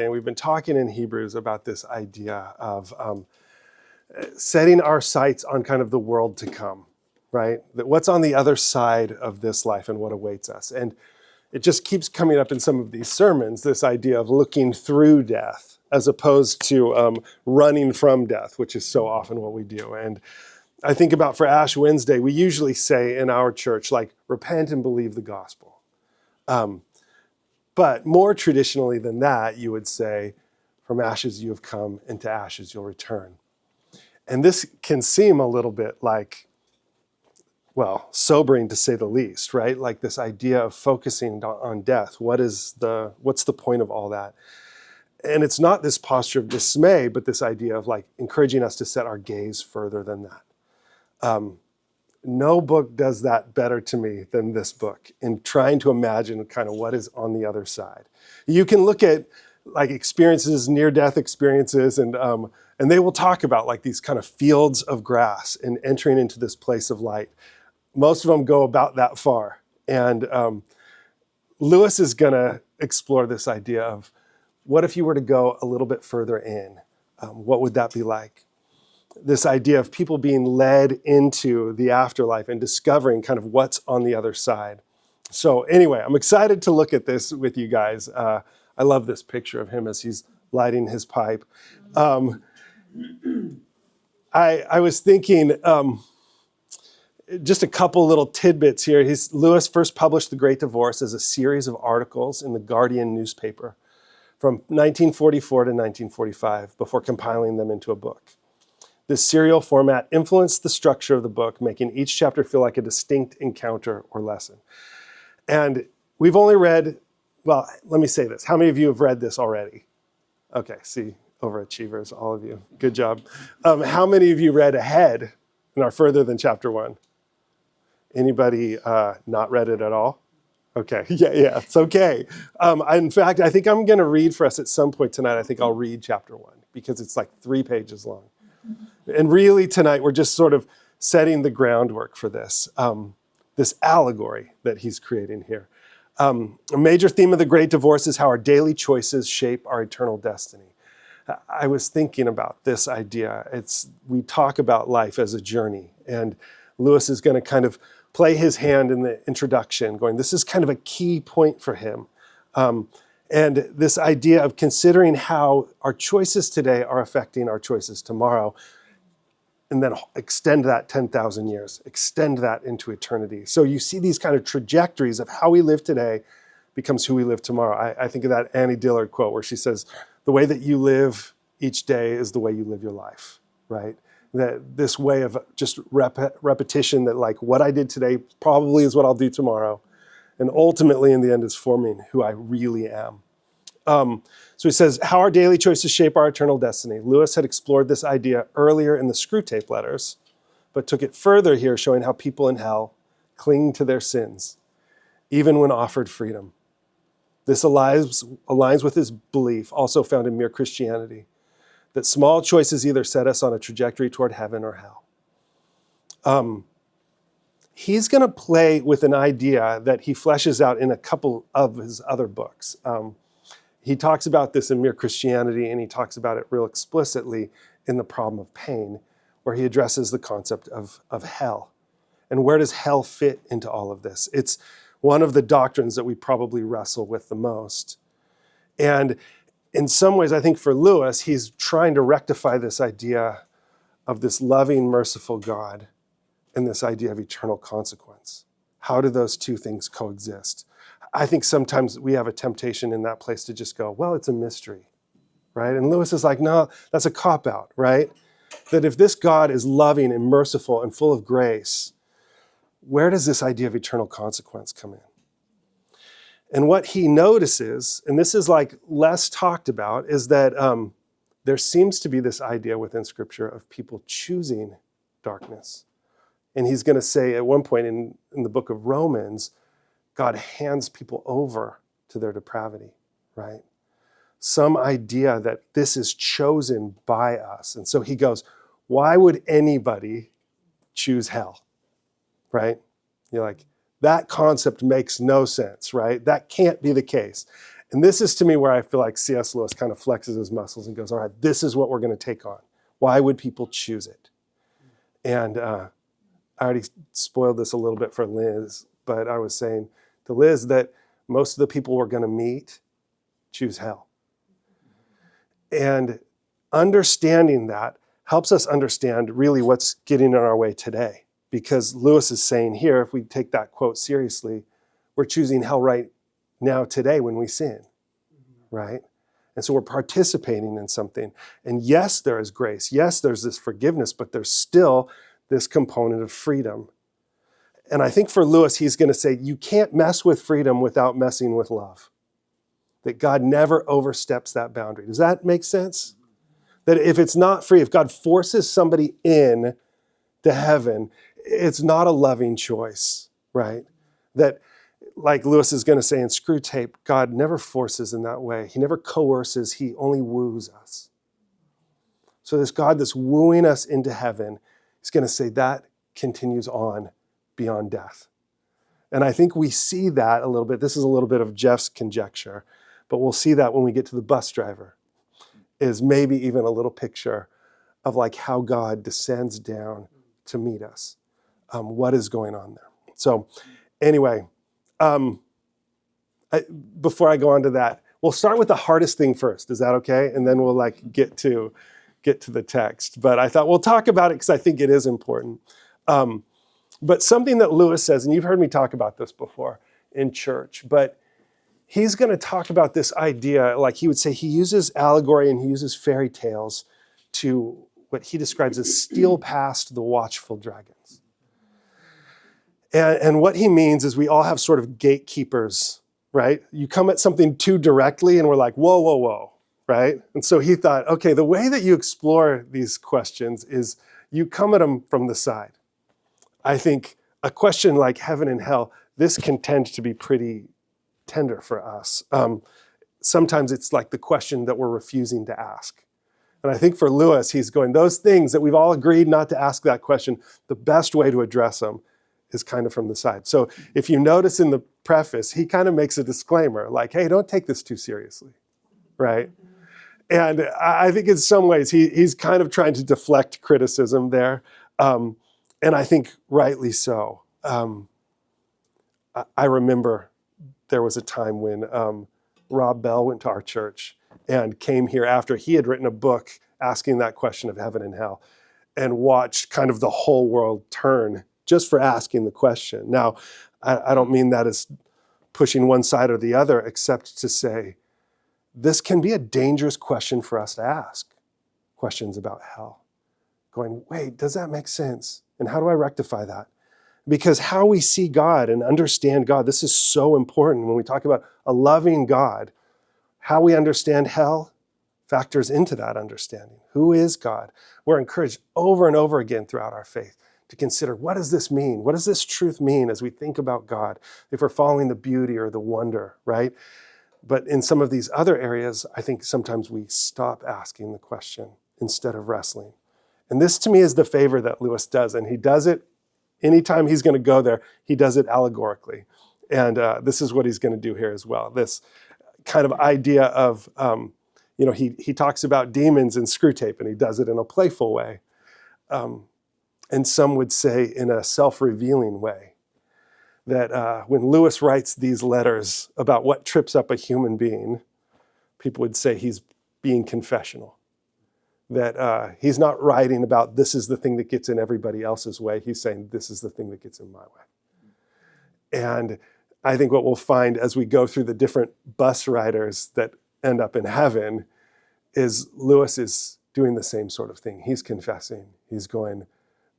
And we've been talking in Hebrews about this idea of setting our sights on kind of the world to come, right? That what's on the other side of this life and what awaits us. And it just keeps coming up in some of these sermons, this idea of looking through death as opposed to running from death, which is so often what we do. And I think about for Ash Wednesday, we usually say in our church, like, repent and believe the gospel. But more traditionally than that, you would say, from ashes you have come, and to ashes you'll return. And this can seem a little bit like, well, sobering to say the least, right? Like this idea of focusing on death. What's the point of all that? And it's not this posture of dismay, but this idea of like encouraging us to set our gaze further than that. No book does that better to me than this book in trying to imagine kind of what is on the other side. You can look at like experiences, near-death experiences, and they will talk about like these kind of fields of grass and entering into this place of light. Most of them go about that far. And Lewis is going to explore this idea of what if you were to go a little bit further in? What would that be like? This idea of people being led into the afterlife and discovering kind of what's on the other side. So anyway, I'm excited to look at this with you guys. I love this picture of him as he's lighting his pipe. I was thinking just a couple little tidbits here. Lewis first published The Great Divorce as a series of articles in the Guardian newspaper from 1944 to 1945 before compiling them into a book. This serial format influenced the structure of the book, making each chapter feel like a distinct encounter or lesson. And we've only read, well, let me say this. How many of you have read this already? Okay, see, overachievers, all of you. Good job. How many of you read ahead and are further than chapter 1? Anybody not read it at all? Okay, yeah, it's okay. In fact, I think I'm going to read for us at some point tonight. I think I'll read chapter 1 because it's like 3 pages long. And really tonight, we're just sort of setting the groundwork for this, this allegory that he's creating here. A major theme of The Great Divorce is how our daily choices shape our eternal destiny. I was thinking about this idea. We talk about life as a journey, and Lewis is going to kind of play his hand in the introduction, going, this is kind of a key point for him. And this idea of considering how our choices today are affecting our choices tomorrow, and then extend that 10,000 years, extend that into eternity. So you see these kind of trajectories of how we live today becomes who we live tomorrow. I think of that Annie Dillard quote where she says, the way that you live each day is the way you live your life, right? That this way of just repetition that like what I did today probably is what I'll do tomorrow. And ultimately in the end is forming who I really am. So he says, how our daily choices shape our eternal destiny. Lewis had explored this idea earlier in the Screwtape Letters, but took it further here, showing how people in hell cling to their sins, even when offered freedom. This aligns with his belief, also found in Mere Christianity, that small choices either set us on a trajectory toward heaven or hell. He's going to play with an idea that he fleshes out in a couple of his other books. He talks about this in Mere Christianity, and he talks about it real explicitly in The Problem of Pain, where he addresses the concept of hell. And where does hell fit into all of this? It's one of the doctrines that we probably wrestle with the most. And in some ways, I think for Lewis, he's trying to rectify this idea of this loving, merciful God and this idea of eternal consequence. How do those two things coexist? I think sometimes we have a temptation in that place to just go, well, it's a mystery, right? And Lewis is like, no, that's a cop-out, right? That if this God is loving and merciful and full of grace, where does this idea of eternal consequence come in? And what he notices, and this is like less talked about, is that there seems to be this idea within Scripture of people choosing darkness. And he's going to say at one point in the book of Romans, God hands people over to their depravity, right? Some idea that this is chosen by us. And so he goes, why would anybody choose hell, right? You're like, that concept makes no sense, right? That can't be the case. And this is to me where I feel like C.S. Lewis kind of flexes his muscles and goes, all right, this is what we're going to take on. Why would people choose it? And I already spoiled this a little bit for Liz, but I was saying to Liz that most of the people we're going to meet choose hell. And understanding that helps us understand really what's getting in our way today. Because Lewis is saying here, if we take that quote seriously, we're choosing hell right now today when we sin, right? And so we're participating in something. And yes, there is grace. Yes, there's this forgiveness, but there's still this component of freedom. And I think for Lewis, he's going to say, you can't mess with freedom without messing with love. That God never oversteps that boundary. Does that make sense? That if it's not free, if God forces somebody in to heaven, it's not a loving choice, right? That, like Lewis is going to say in Screw Tape, God never forces in that way. He never coerces, he only woos us. So this God that's wooing us into heaven, he's going to say that continues on beyond death. And I think we see that a little bit. This is a little bit of Jeff's conjecture, but we'll see that when we get to the bus driver, is maybe even a little picture of like how God descends down to meet us. What is going on there? So anyway, before I go on to that, we'll start with the hardest thing first. Is that okay? And then we'll like get to the text. But I thought we'll talk about it because I think it is important. But something that Lewis says, and you've heard me talk about this before in church, but he's going to talk about this idea, like he would say he uses allegory and he uses fairy tales to what he describes as steal past the watchful dragons. And what he means is we all have sort of gatekeepers, right? You come at something too directly and we're like, whoa, whoa, whoa, right? And so he thought, okay, the way that you explore these questions is you come at them from the side. I think a question like heaven and hell, this can tend to be pretty tender for us. Sometimes it's like the question that we're refusing to ask. And I think for Lewis, he's going, those things that we've all agreed not to ask that question, the best way to address them is kind of from the side. So if you notice in the preface, he kind of makes a disclaimer like, hey, don't take this too seriously, right? And I think in some ways he's kind of trying to deflect criticism there. And I think rightly so. I remember there was a time when Rob Bell went to our church and came here after he had written a book asking that question of heaven and hell and watched kind of the whole world turn just for asking the question. Now, I don't mean that as pushing one side or the other, except to say this can be a dangerous question for us to ask, questions about hell. Going, wait, does that make sense? And how do I rectify that? Because how we see God and understand God, this is so important when we talk about a loving God. How we understand hell factors into that understanding. Who is God? We're encouraged over and over again throughout our faith to consider, what does this mean? What does this truth mean as we think about God? If we're following the beauty or the wonder, right? But in some of these other areas, I think sometimes we stop asking the question instead of wrestling. And this to me is the favor that Lewis does. And he does it anytime he's going to go there, he does it allegorically. And this is what he's going to do here as well. This kind of idea of, he talks about demons in Screw Tape, and he does it in a playful way. And some would say in a self-revealing way. That when Lewis writes these letters about what trips up a human being, people would say he's being confessional. That he's not writing about this is the thing that gets in everybody else's way. He's saying this is the thing that gets in my way. And I think what we'll find as we go through the different bus riders that end up in heaven is Lewis is doing the same sort of thing. He's confessing. He's going,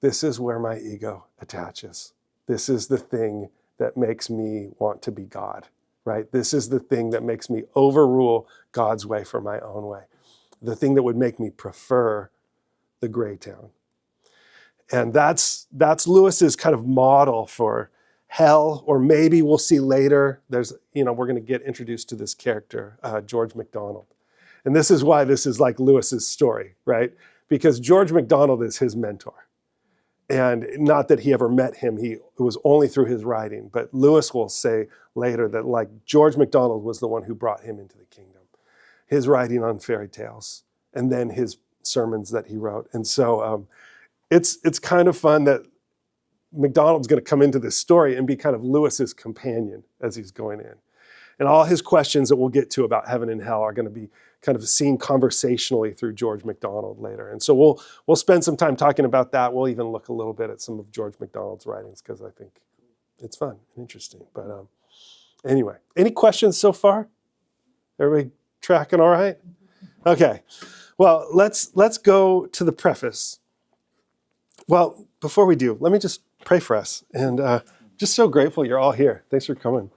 this is where my ego attaches. This is the thing that makes me want to be God, right? This is the thing that makes me overrule God's way for my own way. The thing that would make me prefer the gray town. And that's Lewis's kind of model for hell, or maybe we'll see later, we're going to get introduced to this character, George MacDonald. And this is why this is like Lewis's story, right? Because George MacDonald is his mentor. And not that he ever met him, it was only through his writing. But Lewis will say later that like George MacDonald was the one who brought him into the kingdom. His writing on fairy tales, and then his sermons that he wrote. And so it's kind of fun that MacDonald's going to come into this story and be kind of Lewis's companion as he's going in. And all his questions that we'll get to about heaven and hell are going to be kind of seen conversationally through George MacDonald later. And so we'll spend some time talking about that. We'll even look a little bit at some of George MacDonald's writings because I think it's fun and interesting. But anyway, any questions so far? Everybody tracking all right? Okay. Well, let's go to the preface. Well, before we do, let me just pray for us. And just so grateful you're all here. Thanks for coming.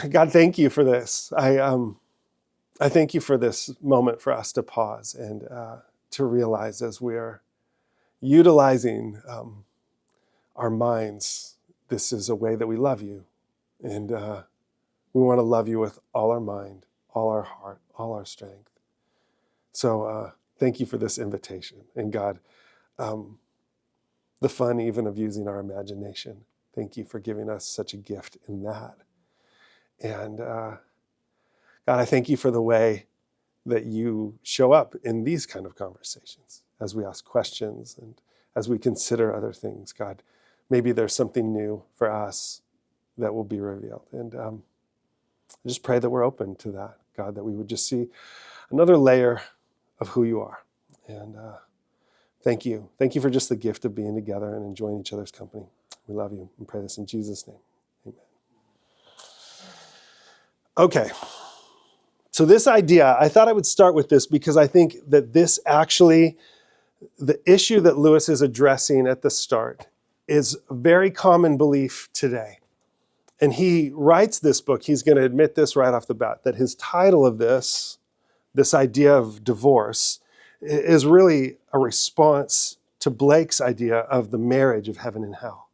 God, thank you for this. I thank you for this moment for us to pause and to realize as we are utilizing our minds, this is a way that we love you. And we want to love you with all our mind, all our heart, all our strength. So thank you for this invitation. And God, the fun even of using our imagination. Thank you for giving us such a gift in that. And God, I thank you for the way that you show up in these kind of conversations as we ask questions and as we consider other things. God, maybe there's something new for us that will be revealed. And I just pray that we're open to that, God, that we would just see another layer of who you are. And thank you. Thank you for just the gift of being together and enjoying each other's company. We love you and pray this in Jesus' name. Amen. Okay. So this idea, I thought I would start with this because I think that this actually, the issue that Lewis is addressing at the start is a very common belief today. And he writes this book, he's going to admit this right off the bat, that his title of this idea of divorce, is really a response to Blake's idea of the marriage of heaven and hell.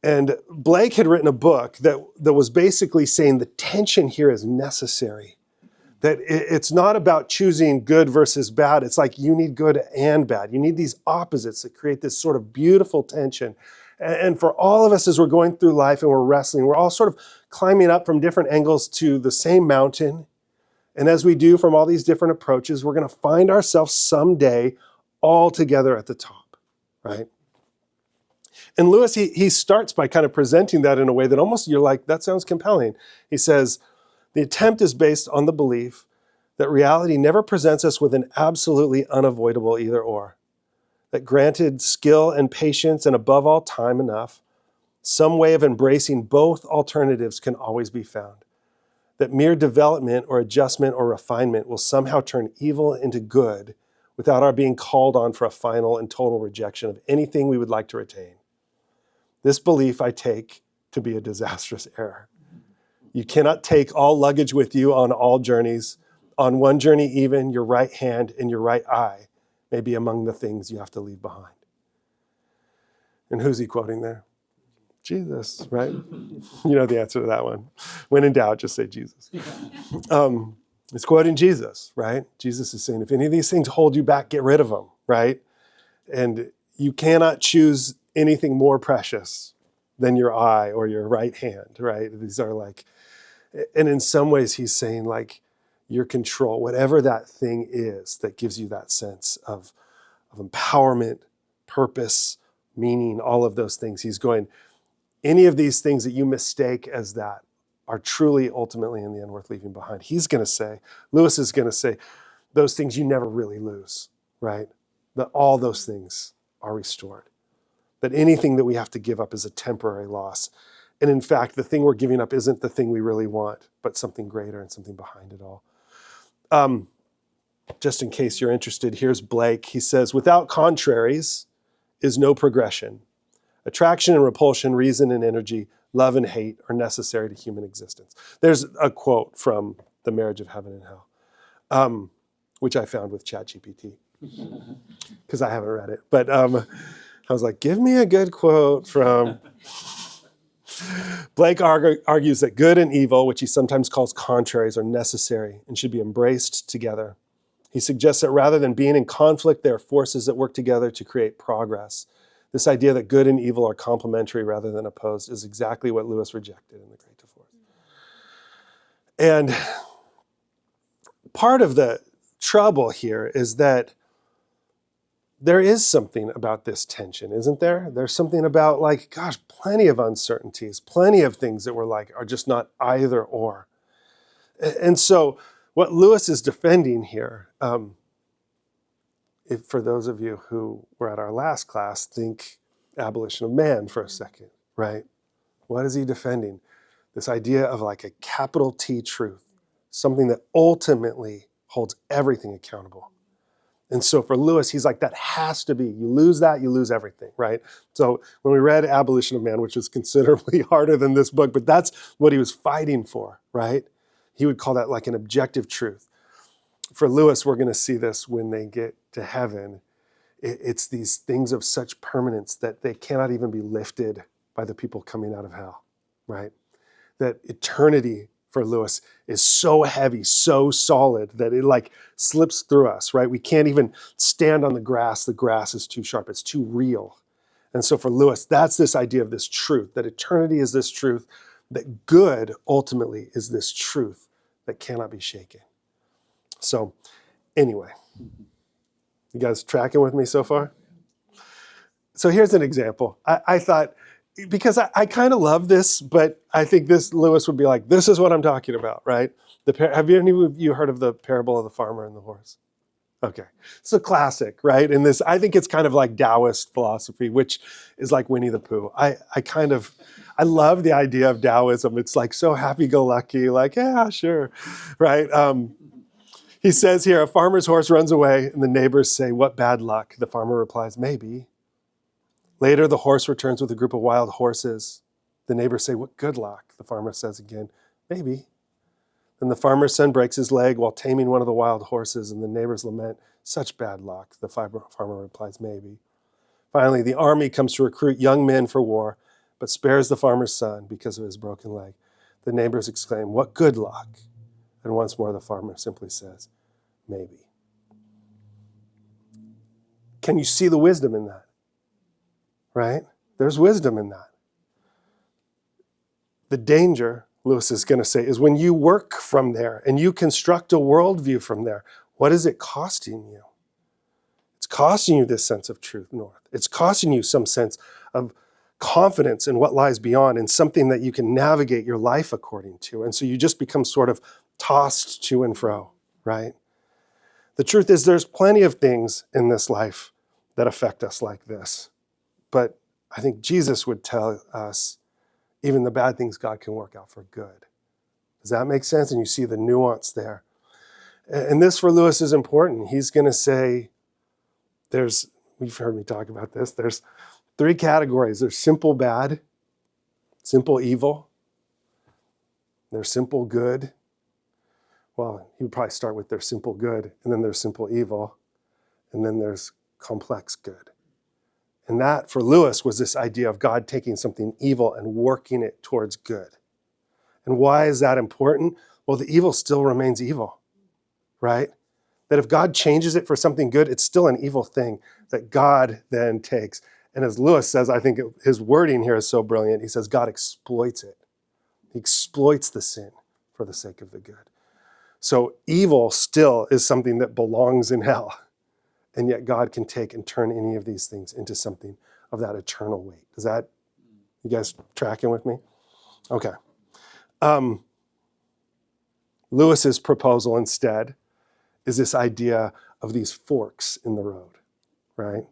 And Blake had written a book that was basically saying the tension here is necessary. That it's not about choosing good versus bad. It's like you need good and bad. You need these opposites that create this sort of beautiful tension. And for all of us as we're going through life and we're wrestling, we're all sort of climbing up from different angles to the same mountain. And as we do from all these different approaches, we're going to find ourselves someday all together at the top, right? And Lewis, he starts by kind of presenting that in a way that almost you're like, that sounds compelling. He says, the attempt is based on the belief that reality never presents us with an absolutely unavoidable either or. That granted skill and patience and above all time enough, some way of embracing both alternatives can always be found. That mere development or adjustment or refinement will somehow turn evil into good without our being called on for a final and total rejection of anything we would like to retain. This belief I take to be a disastrous error. You cannot take all luggage with you on all journeys. On one journey even, your right hand and your right eye may be among the things you have to leave behind. And who's he quoting there? Jesus, right? You know the answer to that one. When in doubt, just say Jesus. It's quoting Jesus, right? Jesus is saying, if any of these things hold you back, get rid of them, right? And you cannot choose anything more precious than your eye or your right hand, right? These are like, and in some ways he's saying like your control, whatever that thing is that gives you that sense of empowerment, purpose, meaning, all of those things. He's going, any of these things that you mistake as that are truly ultimately in the end worth leaving behind. He's going to say, Lewis is going to say, those things you never really lose, right? That all those things are restored. That anything that we have to give up is a temporary loss. And in fact, the thing we're giving up isn't the thing we really want, but something greater and something behind it all. Just in case you're interested, here's Blake. He says, without contraries is no progression. Attraction and repulsion, reason and energy, love and hate are necessary to human existence. There's a quote from The Marriage of Heaven and Hell, which I found with ChatGPT, because I haven't read it. But I was like, give me a good quote from... Blake argues that good and evil, which he sometimes calls contraries, are necessary and should be embraced together. He suggests that rather than being in conflict, there are forces that work together to create progress. This idea that good and evil are complementary rather than opposed is exactly what Lewis rejected in The Great Divorce. And part of the trouble here is that there is something about this tension, isn't there? There's something about like, gosh, plenty of uncertainties, plenty of things that we're like are just not either or. And so what Lewis is defending here, for those of you who were at our last class, think abolition of man for a second, right? What is he defending? This idea of like a capital T truth, something that ultimately holds everything accountable. And so for Lewis, he's like, that has to be, you lose that, you lose everything, right? So when we read Abolition of Man, which is considerably harder than this book, but that's what he was fighting for, right? He would call that like an objective truth. For Lewis, we're going to see this when they get to heaven. It's these things of such permanence that they cannot even be lifted by the people coming out of hell, right? That eternity for Lewis is so heavy, so solid that it like slips through us, right? We can't even stand on the grass. The grass is too sharp. It's too real. And so for Lewis, that's this idea of this truth, that eternity is this truth, that good ultimately is this truth that cannot be shaken. So anyway, you guys tracking with me so far? So here's an example. I thought, because I kind of love this, but I think this Lewis would be like, this is what I'm talking about, right? Have any of you heard of the parable of the farmer and the horse? Okay, it's a classic, right? And this, I think it's kind of like Taoist philosophy, which is like Winnie the Pooh. I love the idea of Taoism. It's like so happy-go-lucky, like, yeah, sure, right? He says here, a farmer's horse runs away and the neighbors say, what bad luck? The farmer replies, maybe. Later, the horse returns with a group of wild horses. The neighbors say, what good luck? The farmer says again, maybe. Then the farmer's son breaks his leg while taming one of the wild horses, and the neighbors lament, such bad luck. The farmer replies, maybe. Finally, the army comes to recruit young men for war, but spares the farmer's son because of his broken leg. The neighbors exclaim, what good luck? And once more, the farmer simply says, maybe. Can you see the wisdom in that? Right? There's wisdom in that. The danger, Lewis is going to say, is when you work from there and you construct a worldview from there, what is it costing you? It's costing you this sense of truth north. It's costing you some sense of confidence in what lies beyond and something that you can navigate your life according to. And so you just become sort of tossed to and fro, right? The truth is there's plenty of things in this life that affect us like this. But I think Jesus would tell us, even the bad things God can work out for good. Does that make sense? And you see the nuance there. And this for Lewis is important. He's going to say, we've heard me talk about this, there's three categories. There's simple bad, simple evil, there's simple good. Well, he would probably start with there's simple good, and then there's simple evil, and then there's complex good. And that, for Lewis, was this idea of God taking something evil and working it towards good. And why is that important? Well, the evil still remains evil, right? That if God changes it for something good, it's still an evil thing that God then takes. And as Lewis says, I think his wording here is so brilliant. He says God exploits it. He exploits the sin for the sake of the good. So evil still is something that belongs in hell. And yet God can take and turn any of these things into something of that eternal weight. You guys tracking with me? Okay. Lewis's proposal instead is this idea of these forks in the road, right?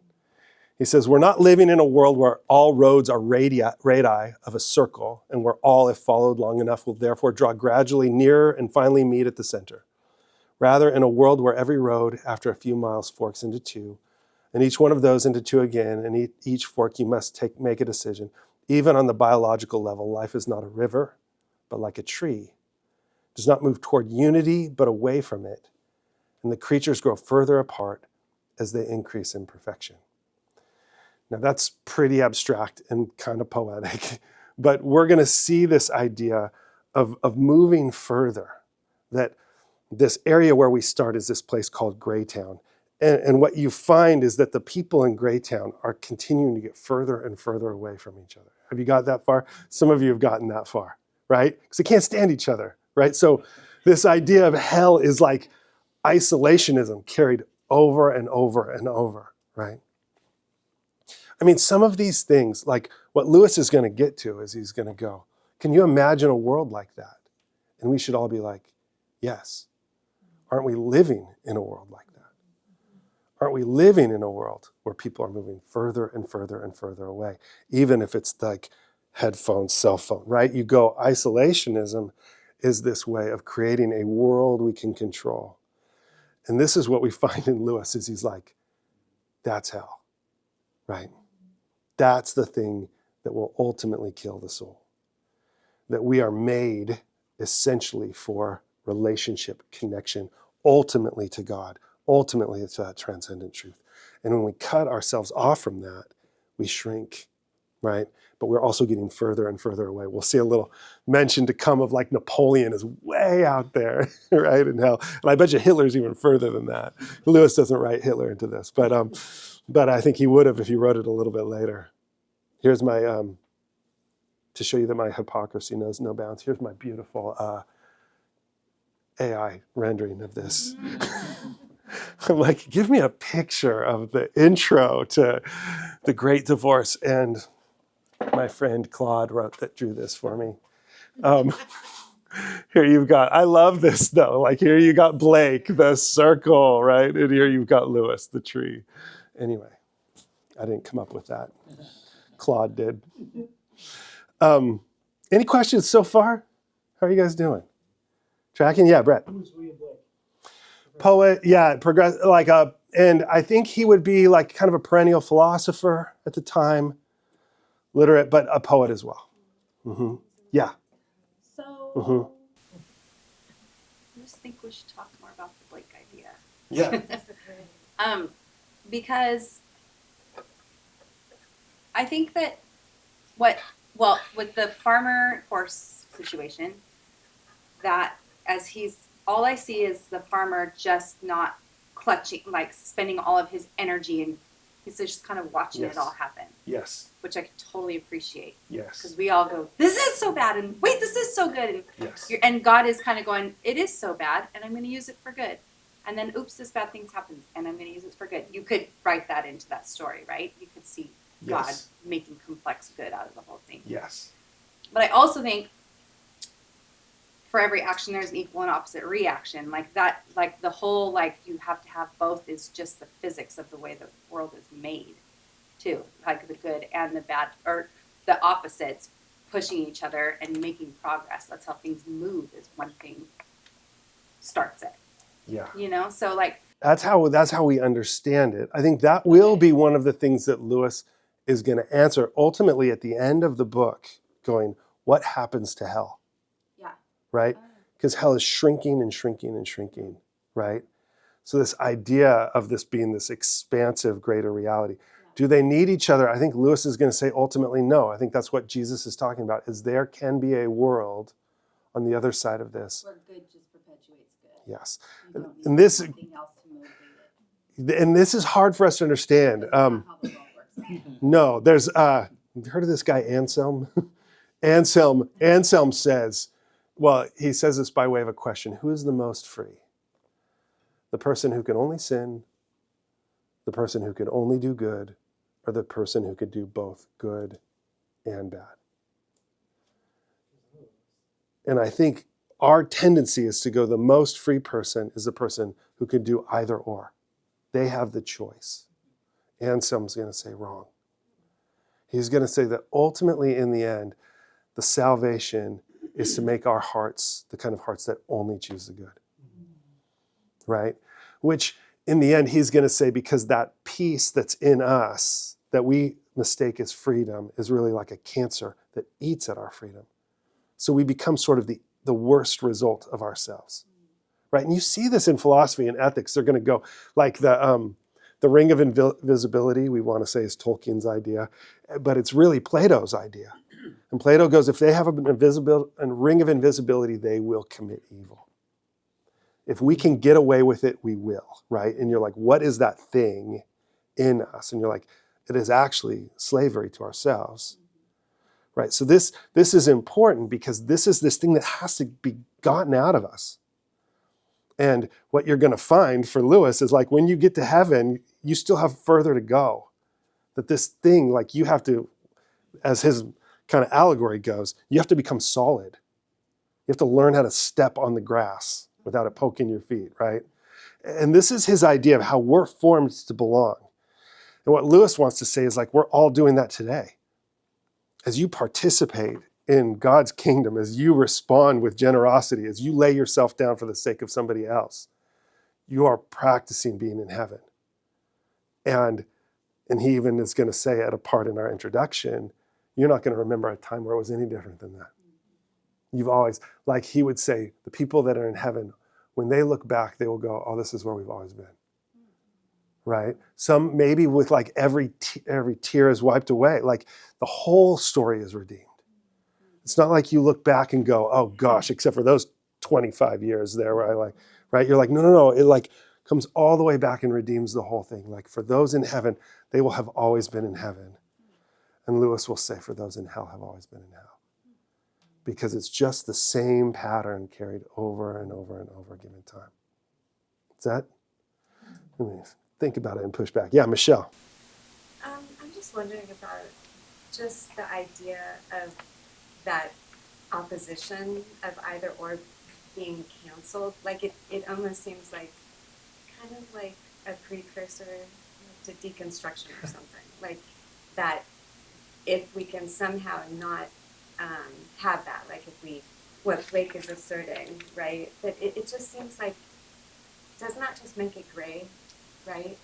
He says, we're not living in a world where all roads are radii of a circle and where all, if followed long enough, will therefore draw gradually nearer and finally meet at the center. Rather, in a world where every road, after a few miles, forks into two, and each one of those into two again, and each fork you must make a decision. Even on the biological level, life is not a river, but like a tree. It does not move toward unity, but away from it. And the creatures grow further apart as they increase in perfection. Now that's pretty abstract and kind of poetic, but we're going to see this idea of moving further, that this area where we start is this place called Greytown. And what you find is that the people in Greytown are continuing to get further and further away from each other. Have you got that far? Some of you have gotten that far, right? Because they can't stand each other, right? So this idea of hell is like isolationism carried over and over and over, right? I mean, some of these things, like what Lewis is going to get to is he's going to go, can you imagine a world like that? And we should all be like, yes. Aren't we living in a world like that? Aren't we living in a world where people are moving further and further and further away, even if it's like headphones, cell phone, right? You go, isolationism is this way of creating a world we can control. And this is what we find in Lewis is he's like, that's hell, right? That's the thing that will ultimately kill the soul. That we are made essentially for relationship, connection, ultimately to God, ultimately to that transcendent truth. And when we cut ourselves off from that, we shrink, right? But we're also getting further and further away. We'll see a little mention to come of like Napoleon is way out there, right, in hell. And I bet you Hitler's even further than that. Lewis doesn't write Hitler into this, but I think he would have if he wrote it a little bit later. Here's my, to show you that my hypocrisy knows no bounds, here's my beautiful AI rendering of this. I'm like, give me a picture of the intro to The Great Divorce. And my friend Claude drew this for me. Here you've got, I love this though. Like here you got Blake, the circle, right? And here you've got Lewis, the tree. Anyway, I didn't come up with that. Claude did. Any questions so far? How are you guys doing? Tracking? Yeah, Brett. Who's William Blake? Poet, yeah, and I think he would be like kind of a perennial philosopher at the time, literate, but a poet as well. Mm-hmm. Yeah. So, I just think we should talk more about the Blake idea. Yeah. Because I think that with the farmer horse situation, that all I see is the farmer just not clutching, like spending all of his energy, and he's just kind of watching it all happen. Yes. Which I can totally appreciate. Yes. Because we all go, this is so bad, and wait, this is so good. And, yes. And God is kind of going, it is so bad, and I'm going to use it for good. And then, oops, this bad thing's happened, and I'm going to use it for good. You could write that into that story, right? You could see God making complex good out of the whole thing. Yes. But I also think for every action, there's an equal and opposite reaction. Like that, like the whole, like you have to have both is just the physics of the way the world is made, too. Like the good and the bad, or the opposites pushing each other and making progress. That's how things move, is one thing starts it. Yeah. You know, so like. That's how we understand it. I think that will be one of the things that Lewis is going to answer ultimately at the end of the book, going, what happens to hell? Yeah. Right? Because hell is shrinking and shrinking and shrinking, right? So this idea of this being this expansive greater reality. Yeah. Do they need each other? I think Lewis is going to say ultimately no. I think that's what Jesus is talking about, is there can be a world on the other side of this. Where good just perpetuates good. Yes. And this, and this is hard for us to understand. No, there's, you heard of this guy Anselm? Anselm says, well, he says this by way of a question. Who is the most free? The person who can only sin, the person who could only do good, or the person who could do both good and bad? And I think our tendency is to go, the most free person is the person who can do either or. They have the choice. Anselm's going to say wrong. He's going to say that ultimately in the end, the salvation is to make our hearts the kind of hearts that only choose the good. Right? Which in the end, he's going to say, because that peace that's in us that we mistake as freedom is really like a cancer that eats at our freedom. So we become sort of the worst result of ourselves. Right? And you see this in philosophy and ethics. They're going to go like the ring of invisibility, we want to say is Tolkien's idea, but it's really Plato's idea. And Plato goes, if they have a ring of invisibility, they will commit evil. If we can get away with it, we will, right? And you're like, what is that thing in us? And you're like, it is actually slavery to ourselves, right? So this is important because this is this thing that has to be gotten out of us. And what you're going to find for Lewis is like when you get to heaven, you still have further to go. That this thing, like you have to, as his kind of allegory goes, you have to become solid. You have to learn how to step on the grass without it poking your feet, right? And this is his idea of how we're formed to belong. And what Lewis wants to say is like, we're all doing that today. As you participate in God's kingdom, as you respond with generosity, as you lay yourself down for the sake of somebody else, you are practicing being in heaven. And he even is going to say at a part in our introduction, you're not going to remember a time where it was any different than that. You've always, like he would say, the people that are in heaven, when they look back, they will go, oh, this is where we've always been. Right? Some maybe with like every tear is wiped away. Like the whole story is redeemed. It's not like you look back and go, oh gosh, except for those 25 years there where I like, right? You're like, no. It like comes all the way back and redeems the whole thing. Like for those in heaven, they will have always been in heaven. And Lewis will say for those in hell have always been in hell. Because it's just the same pattern carried over and over and over given time. Is that? Let me think about it and push back. Yeah, Michelle. I'm just wondering about just the idea of that opposition of either or being canceled. Like it almost seems like kind of like a precursor to deconstruction or something. Like that if we can somehow not have that, like if we, what Blake is asserting, right, that it just seems like, doesn't that just make it gray, right?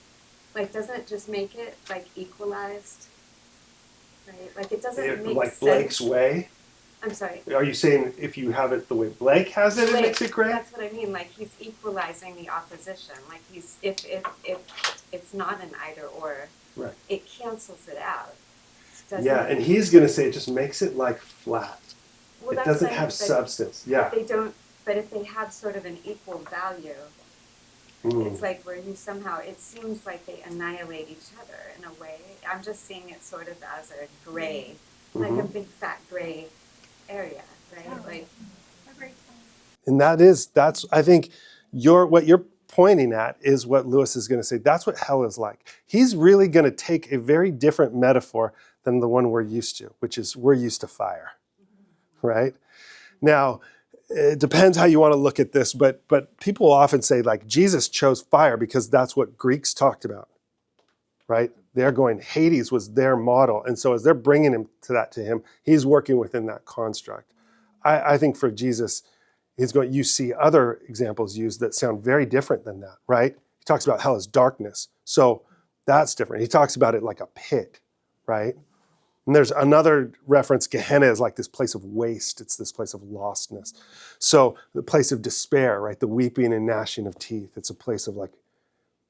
Like, doesn't it just make it like equalized, right? Like it doesn't make like sense. Blake's way? I'm sorry. Are you saying if you have it the way Blake has it, it makes it gray? That's what I mean. Like he's equalizing the opposition. Like he's if it's not an either or, right, it cancels it out. Yeah, and he's going to say it just makes it like flat. Well, it doesn't have substance. Yeah. They don't. But if they have sort of an equal value, it's like where you somehow, it seems like they annihilate each other in a way. I'm just seeing it sort of as a gray, like a big fat gray area, right? Like. And that's I think what you're pointing at is what Lewis is going to say. That's what hell is like. He's really going to take a very different metaphor than the one we're used to, which is we're used to fire, right? Now, it depends how you want to look at this, but people often say like Jesus chose fire because that's what Greeks talked about, right? They're going, Hades was their model. And so as they're bringing him to him, he's working within that construct. I think for Jesus, you see other examples used that sound very different than that, right? He talks about hell as darkness. So that's different. He talks about it like a pit, right? And there's another reference, Gehenna is like this place of waste. It's this place of lostness. So the place of despair, right? The weeping and gnashing of teeth. It's a place of like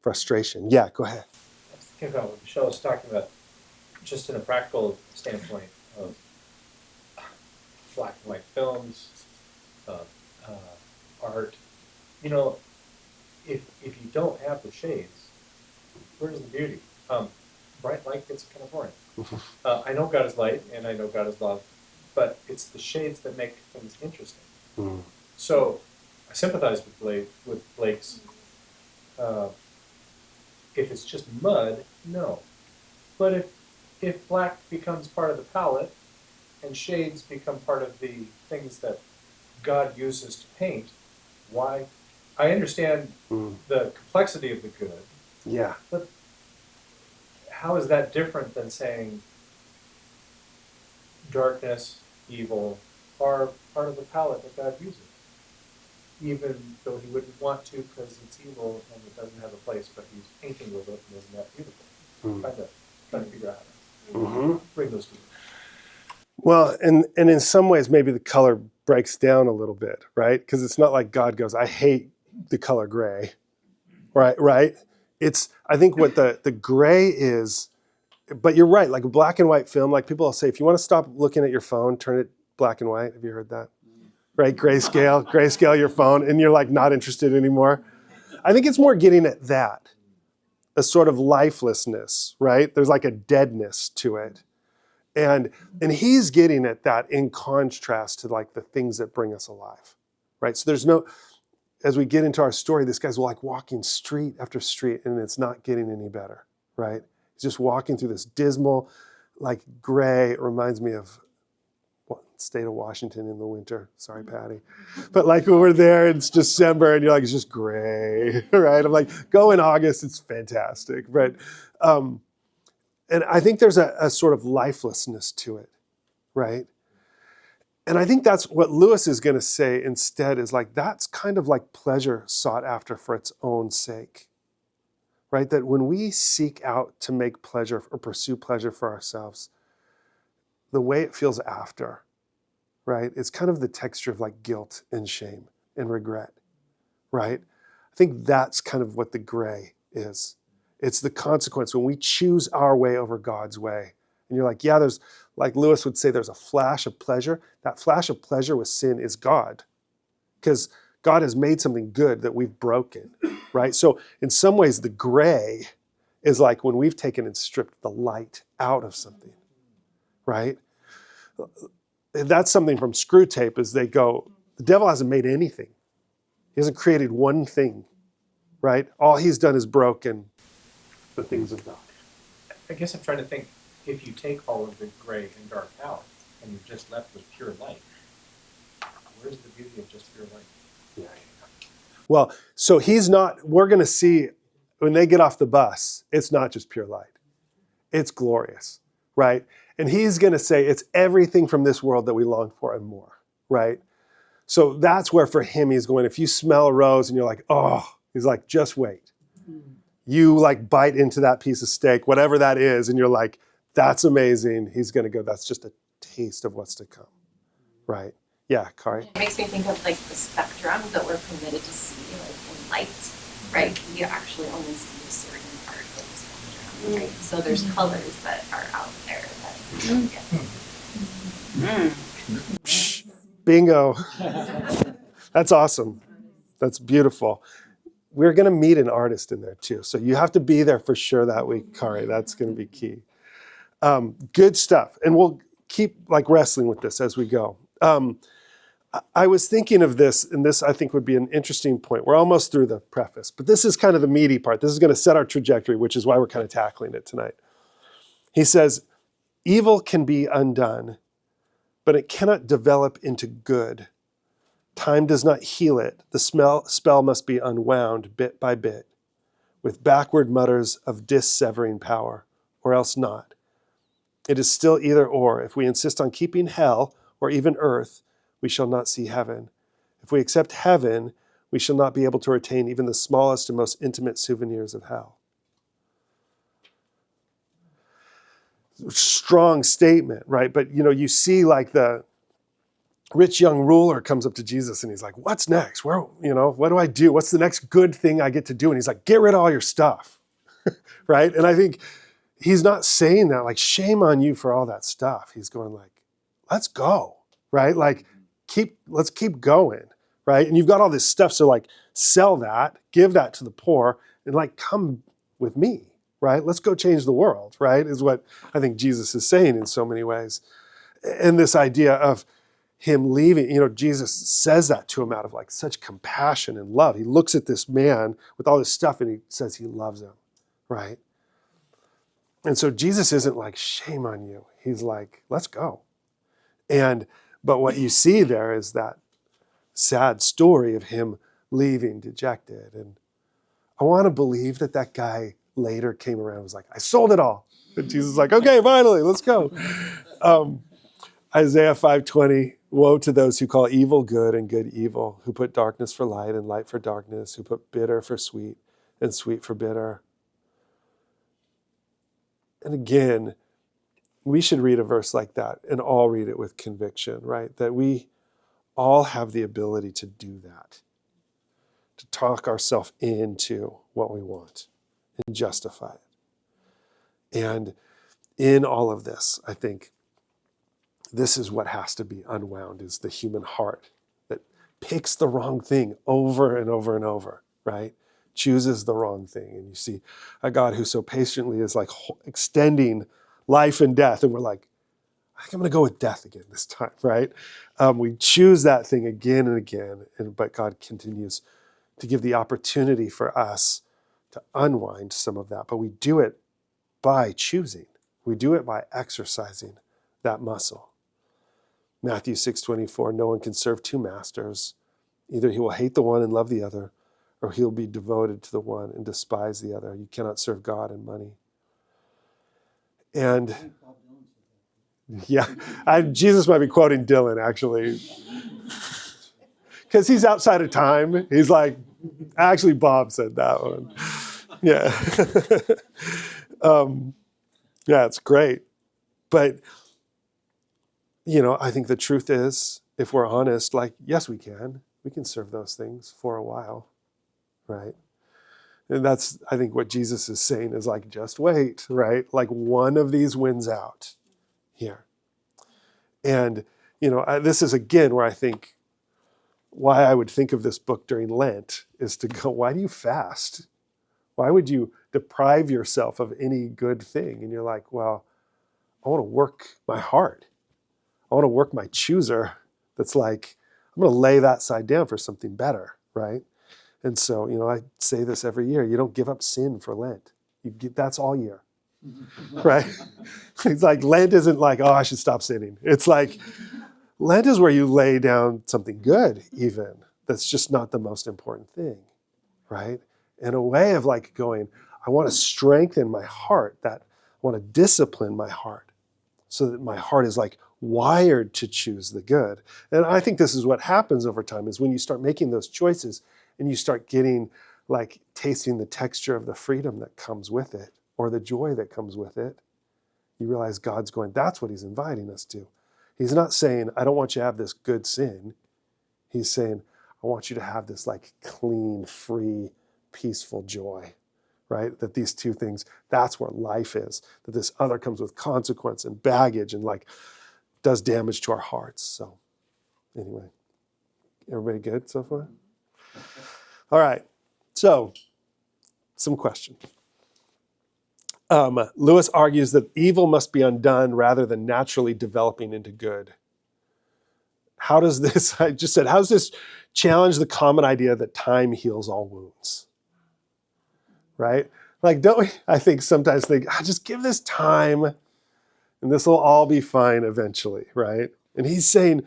frustration. Yeah, go ahead. I was thinking about what Michelle was talking about, just in a practical standpoint of black and white films, art. You know, if you don't have the shades, where's the beauty? Bright light gets kind of boring. I know God is light and I know God is love, but it's the shades that make things interesting. So I sympathize with Blake's. If it's just mud, no. But if black becomes part of the palette and shades become part of the things that God uses to paint, why? I understand the complexity of the good. Yeah. But how is that different than saying darkness, evil are part of the palette that God uses? Even though he wouldn't want to because it's evil and it doesn't have a place, but he's painting with it and isn't that beautiful? Trying to figure out how to bring those two. Well, and in some ways, maybe the color breaks down a little bit, right? Because it's not like God goes, I hate the color gray, right? It's, I think what the gray is, but you're right, like a black and white film, like people will say, if you want to stop looking at your phone, turn it black and white. Have you heard that? right? Grayscale your phone, and you're like not interested anymore. I think it's more getting at that, a sort of lifelessness, right? There's like a deadness to it. And he's getting at that in contrast to like the things that bring us alive, right? So there's no, as we get into our story, this guy's like walking street after street and it's not getting any better, right? He's just walking through this dismal, like gray, it reminds me of state of Washington in the winter. Sorry, Patty. But like when we're there, it's December and you're like, it's just gray, right? I'm like, go in August, it's fantastic. But, and I think there's a sort of lifelessness to it, right? And I think that's what Lewis is going to say instead is like, that's kind of like pleasure sought after for its own sake, right? That when we seek out to make pleasure or pursue pleasure for ourselves, the way it feels after, right? It's kind of the texture of like guilt and shame and regret, right? I think that's kind of what the gray is. It's the consequence when we choose our way over God's way. And you're like, yeah, there's, like Lewis would say, there's a flash of pleasure. That flash of pleasure with sin is God, because God has made something good that we've broken, right? So in some ways, the gray is like when we've taken and stripped the light out of something, right? That's something from Screw Tape is they go, the devil hasn't made anything. He hasn't created one thing, right? All he's done is broken the things of God. I guess I'm trying to think, if you take all of the gray and dark out and you're just left with pure light, where's the beauty of just pure light? Yeah. Well, so we're going to see when they get off the bus, it's not just pure light. It's glorious, right? And he's going to say it's everything from this world that we long for and more, right? So that's where for him he's going, if you smell a rose and you're like, oh, he's like, just wait. You like bite into that piece of steak, whatever that is, and you're like, that's amazing. He's going to go, that's just a taste of what's to come, right? Yeah, Kari? It makes me think of like the spectrum that we're permitted to see, like in light, right? You actually only see a certain part of the spectrum, right? So there's colors that are out there that you don't get. Bingo. That's awesome. That's beautiful. We're going to meet an artist in there too. So you have to be there for sure that week, Kari. That's going to be key. Good stuff. And we'll keep like wrestling with this as we go. I was thinking of this, and this I think would be an interesting point. We're almost through the preface, but this is kind of the meaty part. This is going to set our trajectory, which is why we're kind of tackling it tonight. He says, evil can be undone, but it cannot develop into good. Time does not heal it. The spell must be unwound bit by bit, with backward mutters of dissevering power, or else not. It is still either or. If we insist on keeping hell, or even earth, we shall not see heaven. If we accept heaven, we shall not be able to retain even the smallest and most intimate souvenirs of hell. Strong statement, right? But you see like the rich young ruler comes up to Jesus and he's like, what's next? What do I do? What's the next good thing I get to do? And he's like, get rid of all your stuff, right? And I think he's not saying that like, shame on you for all that stuff. He's going like, let's go, right? Like, let's keep going, right? And you've got all this stuff, so like, sell that, give that to the poor, and like, come with me, right? Let's go change the world, right? Is what I think Jesus is saying in so many ways. And this idea of him leaving, Jesus says that to him out of like such compassion and love. He looks at this man with all this stuff and he says he loves him, right? And so Jesus isn't like, shame on you. He's like, let's go. But what you see there is that sad story of him leaving dejected. And I want to believe that guy later came around and was like, I sold it all. And Jesus is like, okay, finally, let's go. Isaiah 5:20, woe to those who call evil good and good evil, who put darkness for light and light for darkness, who put bitter for sweet and sweet for bitter. And again, we should read a verse like that and all read it with conviction, right? That we all have the ability to do that, to talk ourselves into what we want and justify it. And in all of this, I think this is what has to be unwound, is the human heart picks the wrong thing over and over and over, right? Chooses the wrong thing. And you see a God who so patiently is like extending life and death. And we're like, I think I'm going to go with death again this time, right? We choose that thing again and again. But God continues to give the opportunity for us to unwind some of that. But we do it by choosing. We do it by exercising that muscle. Matthew 6:24, no one can serve two masters. Either he will hate the one and love the other, or he'll be devoted to the one and despise the other. You cannot serve God and money. And yeah, Jesus might be quoting Dylan, actually. Because he's outside of time. He's like, actually, Bob said that one. Yeah. Yeah, it's great. But I think the truth is, if we're honest, like, yes, we can. We can serve those things for a while, right? And that's, I think, what Jesus is saying is like, just wait, right? Like one of these wins out here. And, this is, again, where I think why I would think of this book during Lent is to go, why do you fast? Why would you deprive yourself of any good thing? And you're like, well, I want to work my heart. I want to work my chooser that's like, I'm going to lay that side down for something better, right? And so, I say this every year. You don't give up sin for Lent. That's all year, right? It's like Lent isn't like, oh, I should stop sinning. It's like Lent is where you lay down something good even. That's just not the most important thing, right? And a way of like going, I want to strengthen my heart, that I want to discipline my heart so that my heart is like wired to choose the good. And I think this is what happens over time is when you start making those choices and you start getting like tasting the texture of the freedom that comes with it or the joy that comes with it, you realize God's going, that's what he's inviting us to. He's not saying, I don't want you to have this good sin. He's saying, I want you to have this like clean, free, peaceful joy, right? That these two things, that's where life is. That this other comes with consequence and baggage and like does damage to our hearts. So anyway, everybody good so far? All right. So some questions. Lewis argues that evil must be undone rather than naturally developing into good. How does this, how does this challenge the common idea that time heals all wounds? Right? Like, don't we, I think, sometimes think, just give this time and this will all be fine eventually, right? And he's saying,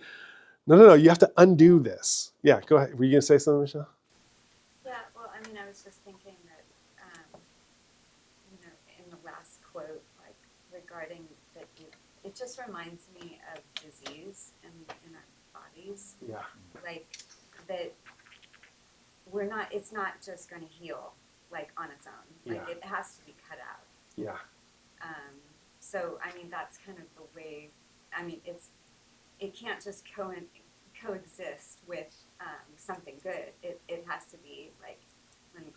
no, you have to undo this. Yeah, go ahead. Were you going to say something, Michelle? Yeah, well, I was just thinking that, in the last quote, like regarding that, it just reminds me of disease in our bodies. Yeah. Like that it's not just going to heal like on its own. Like it has to be cut out. Yeah. So, that's kind of the way, it can't just coexist with something good. It has to be like when it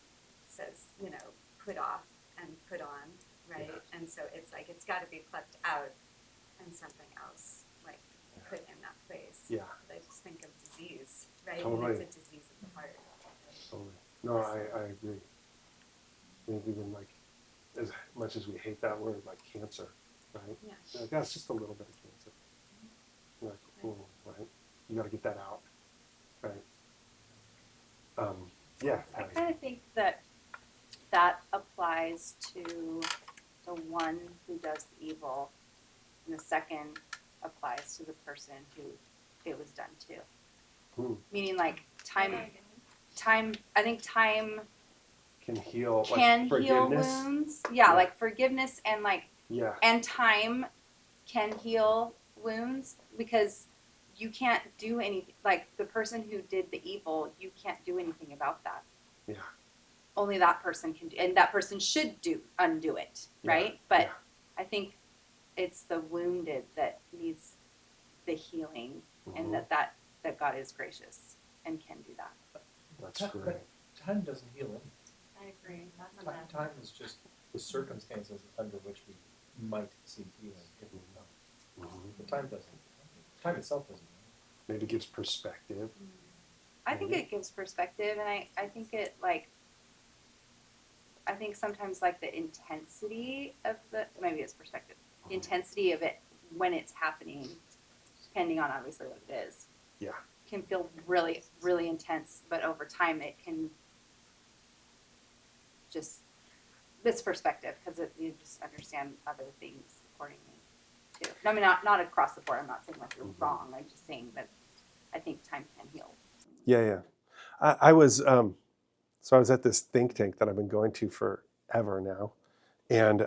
says, put off and put on, right? Yeah. And so it's like it's got to be plucked out and something else like put in that place. Yeah. But I just think of disease, right? Totally. And it's a disease of the heart. Totally. No, I agree. I think even like, as much as we hate that word, like cancer, right? Yeah. Like, that's just a little bit of cancer. You're like, oh, right? You got to get that out, right? Yeah. I kind of think that applies to the one who does the evil, and the second applies to the person who it was done to. Meaning, like time. I think time can heal. Can like heal forgiveness. wounds. Yeah, like forgiveness and like. Yeah. And time can heal wounds because you can't do anything. Like the person who did the evil, you can't do anything about that. Yeah. Only that person can do, and that person should undo it, right? Yeah. But Yeah. I think it's the wounded that needs the healing, and that God is gracious and can do that. That's But great. time doesn't heal anything. I agree. That's Time is just the circumstances under which we might see healing if we know. But time itself doesn't. Maybe gives perspective. I think it gives perspective, and I think it like, I think sometimes like the intensity of maybe it's perspective, the intensity of it when it's happening, depending on obviously what it is. Yeah. Can feel really, really intense, but over time it can just, this perspective, because you just understand other things accordingly too. I mean, not across the board. I'm not saying like you're wrong. I'm just saying that I think time can heal. Yeah. I was, so I was at this think tank that I've been going to forever now. And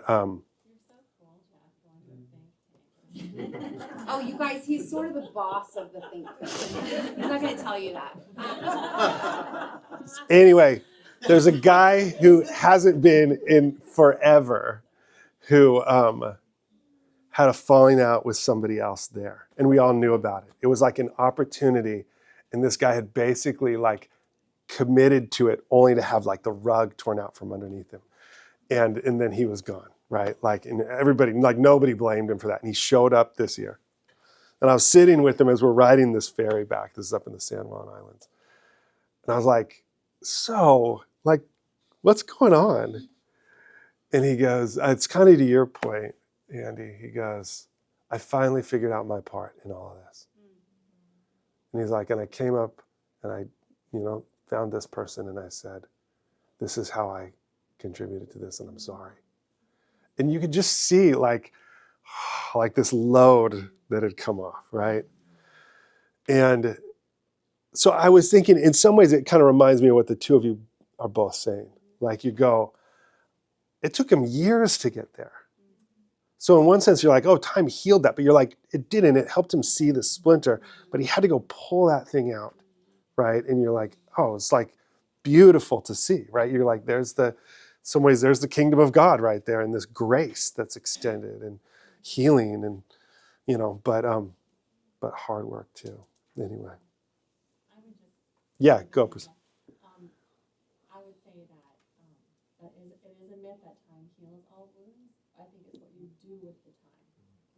Oh, you guys, he's sort of the boss of the think tank. He's not going to tell you that. anyway, there's a guy who hasn't been in forever who had a falling out with somebody else there. And we all knew about it. It was like an opportunity. And this guy had basically like committed to it only to have like the rug torn out from underneath him. And then he was gone, right? Like, and everybody, like nobody blamed him for that. And he showed up this year. And I was sitting with him as we're riding this ferry back. This is up in the San Juan Islands. And I was like, so, like, what's going on? And he goes, it's kind of to your point, Andy. He goes, I finally figured out my part in all of this. And he's like, and I came up and I, found this person and I said, this is how I contributed to this and I'm sorry. And you could just see like this load that had come off, right? And so I was thinking, in some ways, it kind of reminds me of what the two of you are both saying. Like you go, it took him years to get there. So in one sense, you're like, oh, time healed that. But you're like, it didn't. It helped him see the splinter. But he had to go pull that thing out, right? And you're like, oh, it's like beautiful to see, right? You're like, some ways, there's the kingdom of God right there and this grace that's extended and healing and, but hard work too. Anyway. Yeah, go. I would say that it is a myth that time heals all wounds. I think it's what you do with the time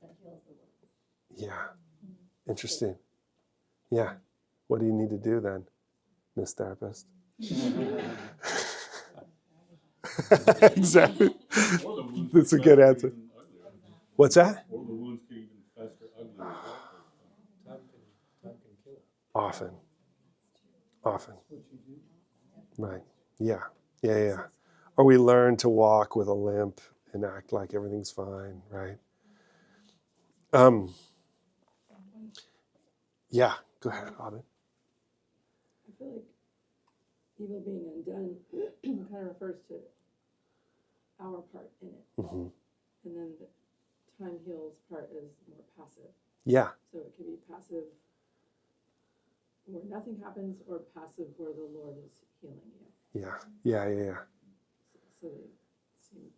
that heals the wounds. Yeah. Interesting. Yeah. What do you need to do then, Miss Therapist? Exactly. That's a good answer. What's that? Or the wounds can even fester ugly. Time can kill. Often. Right. Yeah. Or we learn to walk with a limp and act like everything's fine, right? Yeah. Go ahead, Auden. I feel like evil being undone kind of refers to our part in it. Mm-hmm. And then the time heals part is more passive. Yeah. So it can be passive where nothing happens or passive where the Lord is healing you. Yeah. So they seem...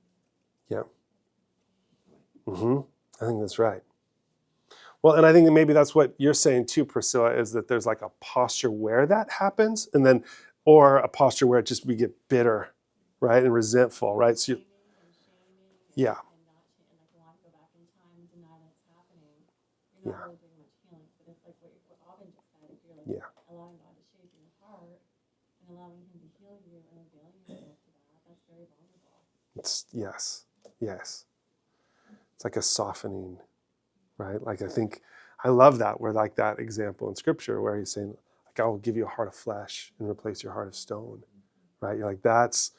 Yeah. Mm-hmm. I think that's right. Well, and I think that maybe that's what you're saying too, Priscilla, is that there's like a posture where that happens, and then, or a posture where we get bitter, right, and resentful, right? So yeah. Yeah. Yeah. Allowing God to shape your heart and allowing Him to heal you and availing yourself to that, that's very vulnerable. It's yes. It's like a softening, right? Like I love that, where like that example in Scripture where He's saying, like, I will give you a heart of flesh and replace your heart of stone, right? You're like, that's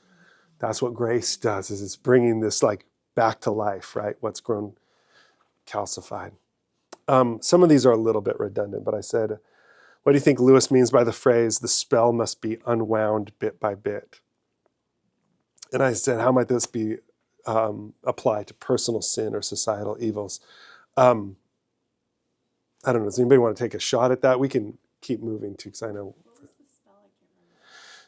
what grace does, is it's bringing this like back to life, right? What's grown calcified. Some of these are a little bit redundant, but I said, what do you think Lewis means by the phrase, the spell must be unwound bit by bit? And I said, how might this be applied to personal sin or societal evils? I don't know. Does anybody want to take a shot at that? We can keep moving too, because I know.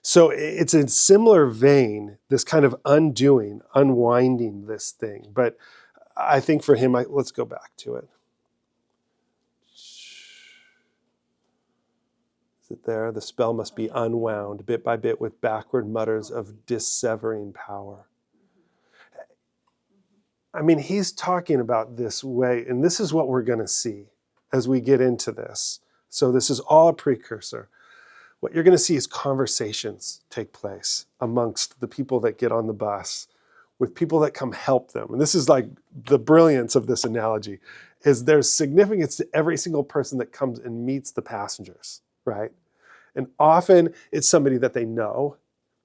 So it's in similar vein, this kind of unwinding this thing. But I think for him, let's go back to it. Is it there? The spell must be unwound bit by bit with backward mutters of dissevering power. I mean, he's talking about this way, and this is what we're going to see as we get into this. So this is all a precursor. what you're going to see is conversations take place amongst the people that get on the bus with people that come help them. And this is like the brilliance of this analogy, is there's significance to every single person that comes and meets the passengers, right? And often it's somebody that they know.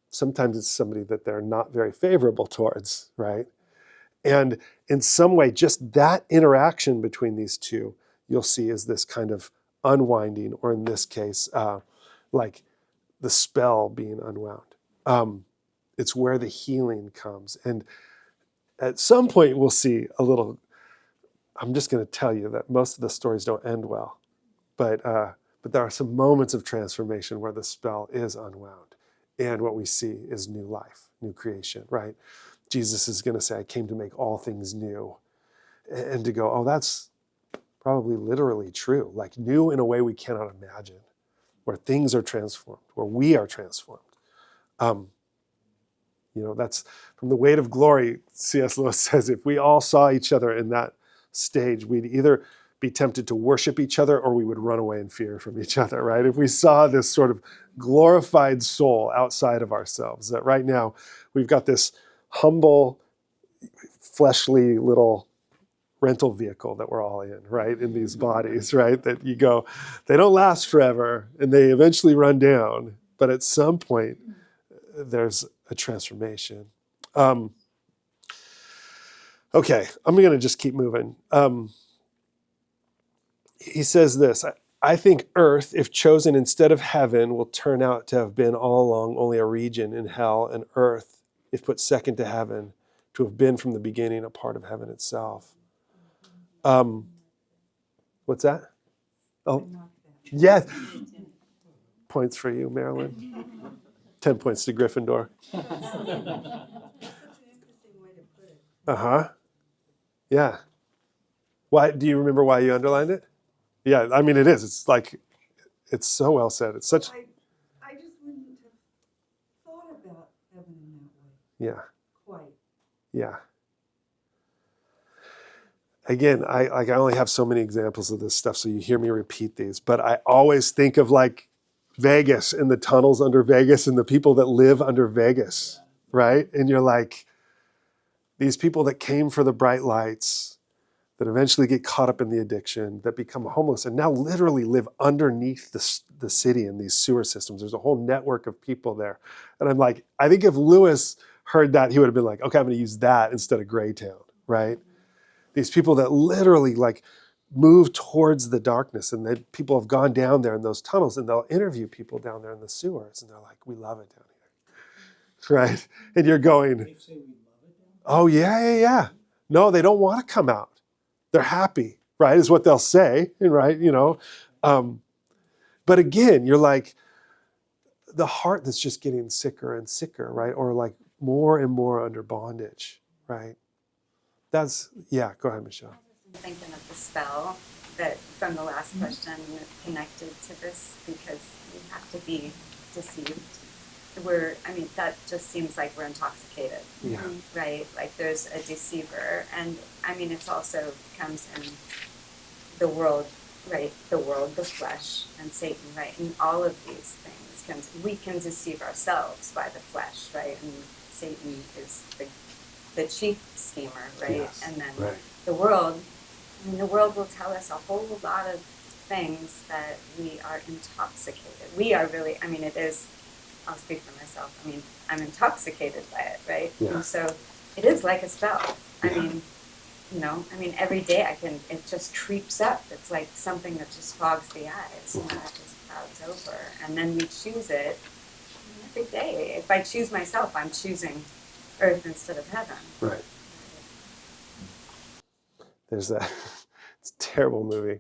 Sometimes it's somebody that they're not very favorable towards, right? And in some way, just that interaction between these two, you'll see is this kind of unwinding, or in this case, like the spell being unwound. It's where the healing comes. And at some point, we'll see a little, I'm just going to tell you that most of the stories don't end well. But there are some moments of transformation where the spell is unwound. And what we see is new life, new creation, right? Jesus is going to say, I came to make all things new. And to go, oh, that's probably literally true. Like new in a way we cannot imagine, where things are transformed, where we are transformed. That's from The Weight of Glory. C.S. Lewis says, if we all saw each other in that stage, we'd either be tempted to worship each other or we would run away in fear from each other, right? If we saw this sort of glorified soul outside of ourselves, that right now we've got this humble, fleshly little rental vehicle that we're all in, right? In these bodies, right? That you go, they don't last forever and they eventually run down, but at some point there's a transformation. Okay, I'm going to just keep moving. He says this, I think earth, if chosen instead of heaven, will turn out to have been all along only a region in hell, and earth, if put second to heaven, to have been from the beginning a part of heaven itself. What's that? Oh, yes. Points for you, Marilyn. 10 points to Gryffindor. Uh-huh. Yeah. Why? Do you remember why you underlined it? Yeah, I mean, it is. It's like, it's so well said. It's such... I just wouldn't have thought about heaven in that way. Yeah. Quite. Yeah. Again, I only have so many examples of this stuff, so you hear me repeat these, but I always think of like Vegas and the tunnels under Vegas and the people that live under Vegas, right? And you're like, these people that came for the bright lights, that eventually get caught up in the addiction, that become homeless and now literally live underneath the city in these sewer systems. There's a whole network of people there. And I'm like, I think if Lewis heard that, he would have been like, okay, I'm going to use that instead of Greytown, right? These people that literally like move towards the darkness, and then people have gone down there in those tunnels and they'll interview people down there in the sewers and they're like, we love it down here, right? And you're going, oh yeah. No, they don't want to come out. They're happy, right, is what they'll say, right? But again, you're like, the heart that's just getting sicker and sicker, right? Or like more and more under bondage, right? Go ahead, Michelle. I'm thinking of the spell that from the last question connected to this, because we have to be deceived. That just seems like we're intoxicated, Yeah. right? Like there's a deceiver, and it's also comes in the world, right? The world, the flesh, and Satan, right? And all of these things we can deceive ourselves by the flesh, right? And Satan is the chief schemer, right? Yes, and then right. the world will tell us a whole lot of things that we are intoxicated. We are really, it is, I'll speak for myself. I'm intoxicated by it, right? Yeah. And so it is like a spell. Yeah. Every day it just creeps up. It's like something that just fogs the eyes, and that just clouds over. And then we choose it every day. If I choose myself, I'm choosing earth instead of heaven. Right. There's that, it's a terrible movie,